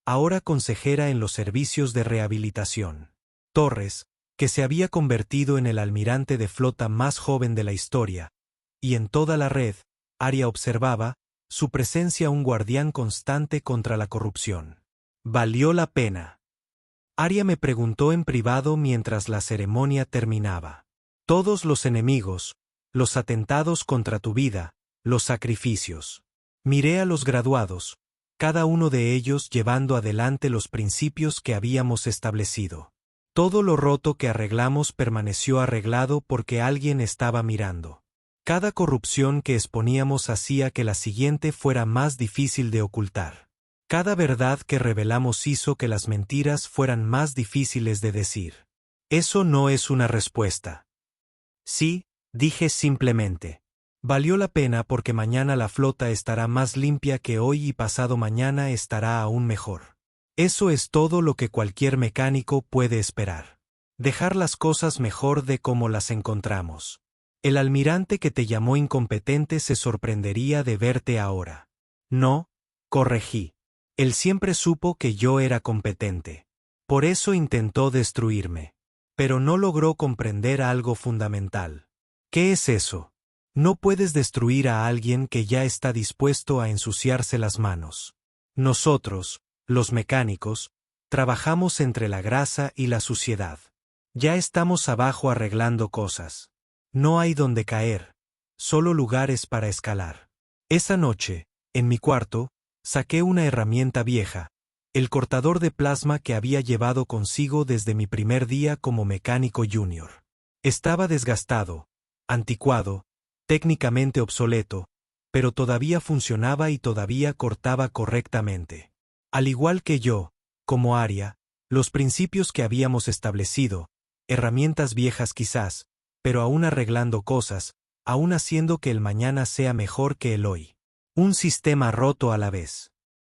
ahora consejera en los servicios de rehabilitación. Torres, que se había convertido en el almirante de flota más joven de la historia, y en toda la red, Aria observaba, su presencia un guardián constante contra la corrupción. Valió la pena. Aria me preguntó en privado mientras la ceremonia terminaba. Todos los enemigos, los atentados contra tu vida, los sacrificios. Miré a los graduados, cada uno de ellos llevando adelante los principios que habíamos establecido. Todo lo roto que arreglamos permaneció arreglado porque alguien estaba mirando. Cada corrupción que exponíamos hacía que la siguiente fuera más difícil de ocultar. Cada verdad que revelamos hizo que las mentiras fueran más difíciles de decir. Eso no es una respuesta. Sí, dije simplemente. Valió la pena porque mañana la flota estará más limpia que hoy y pasado mañana estará aún mejor. Eso es todo lo que cualquier mecánico puede esperar. Dejar las cosas mejor de como las encontramos. El almirante que te llamó incompetente se sorprendería de verte ahora. No, corregí. Él siempre supo que yo era competente. Por eso intentó destruirme. Pero no logró comprender algo fundamental. ¿Qué es eso? No puedes destruir a alguien que ya está dispuesto a ensuciarse las manos. Nosotros, los mecánicos, trabajamos entre la grasa y la suciedad. Ya estamos abajo arreglando cosas. No hay donde caer, solo lugares para escalar. Esa noche, en mi cuarto, saqué una herramienta vieja, el cortador de plasma que había llevado consigo desde mi primer día como mecánico junior. Estaba desgastado, anticuado, técnicamente obsoleto, pero todavía funcionaba y todavía cortaba correctamente. Al igual que yo, como Aria, los principios que habíamos establecido, herramientas viejas quizás, pero aún arreglando cosas, aún haciendo que el mañana sea mejor que el hoy. Un sistema roto a la vez.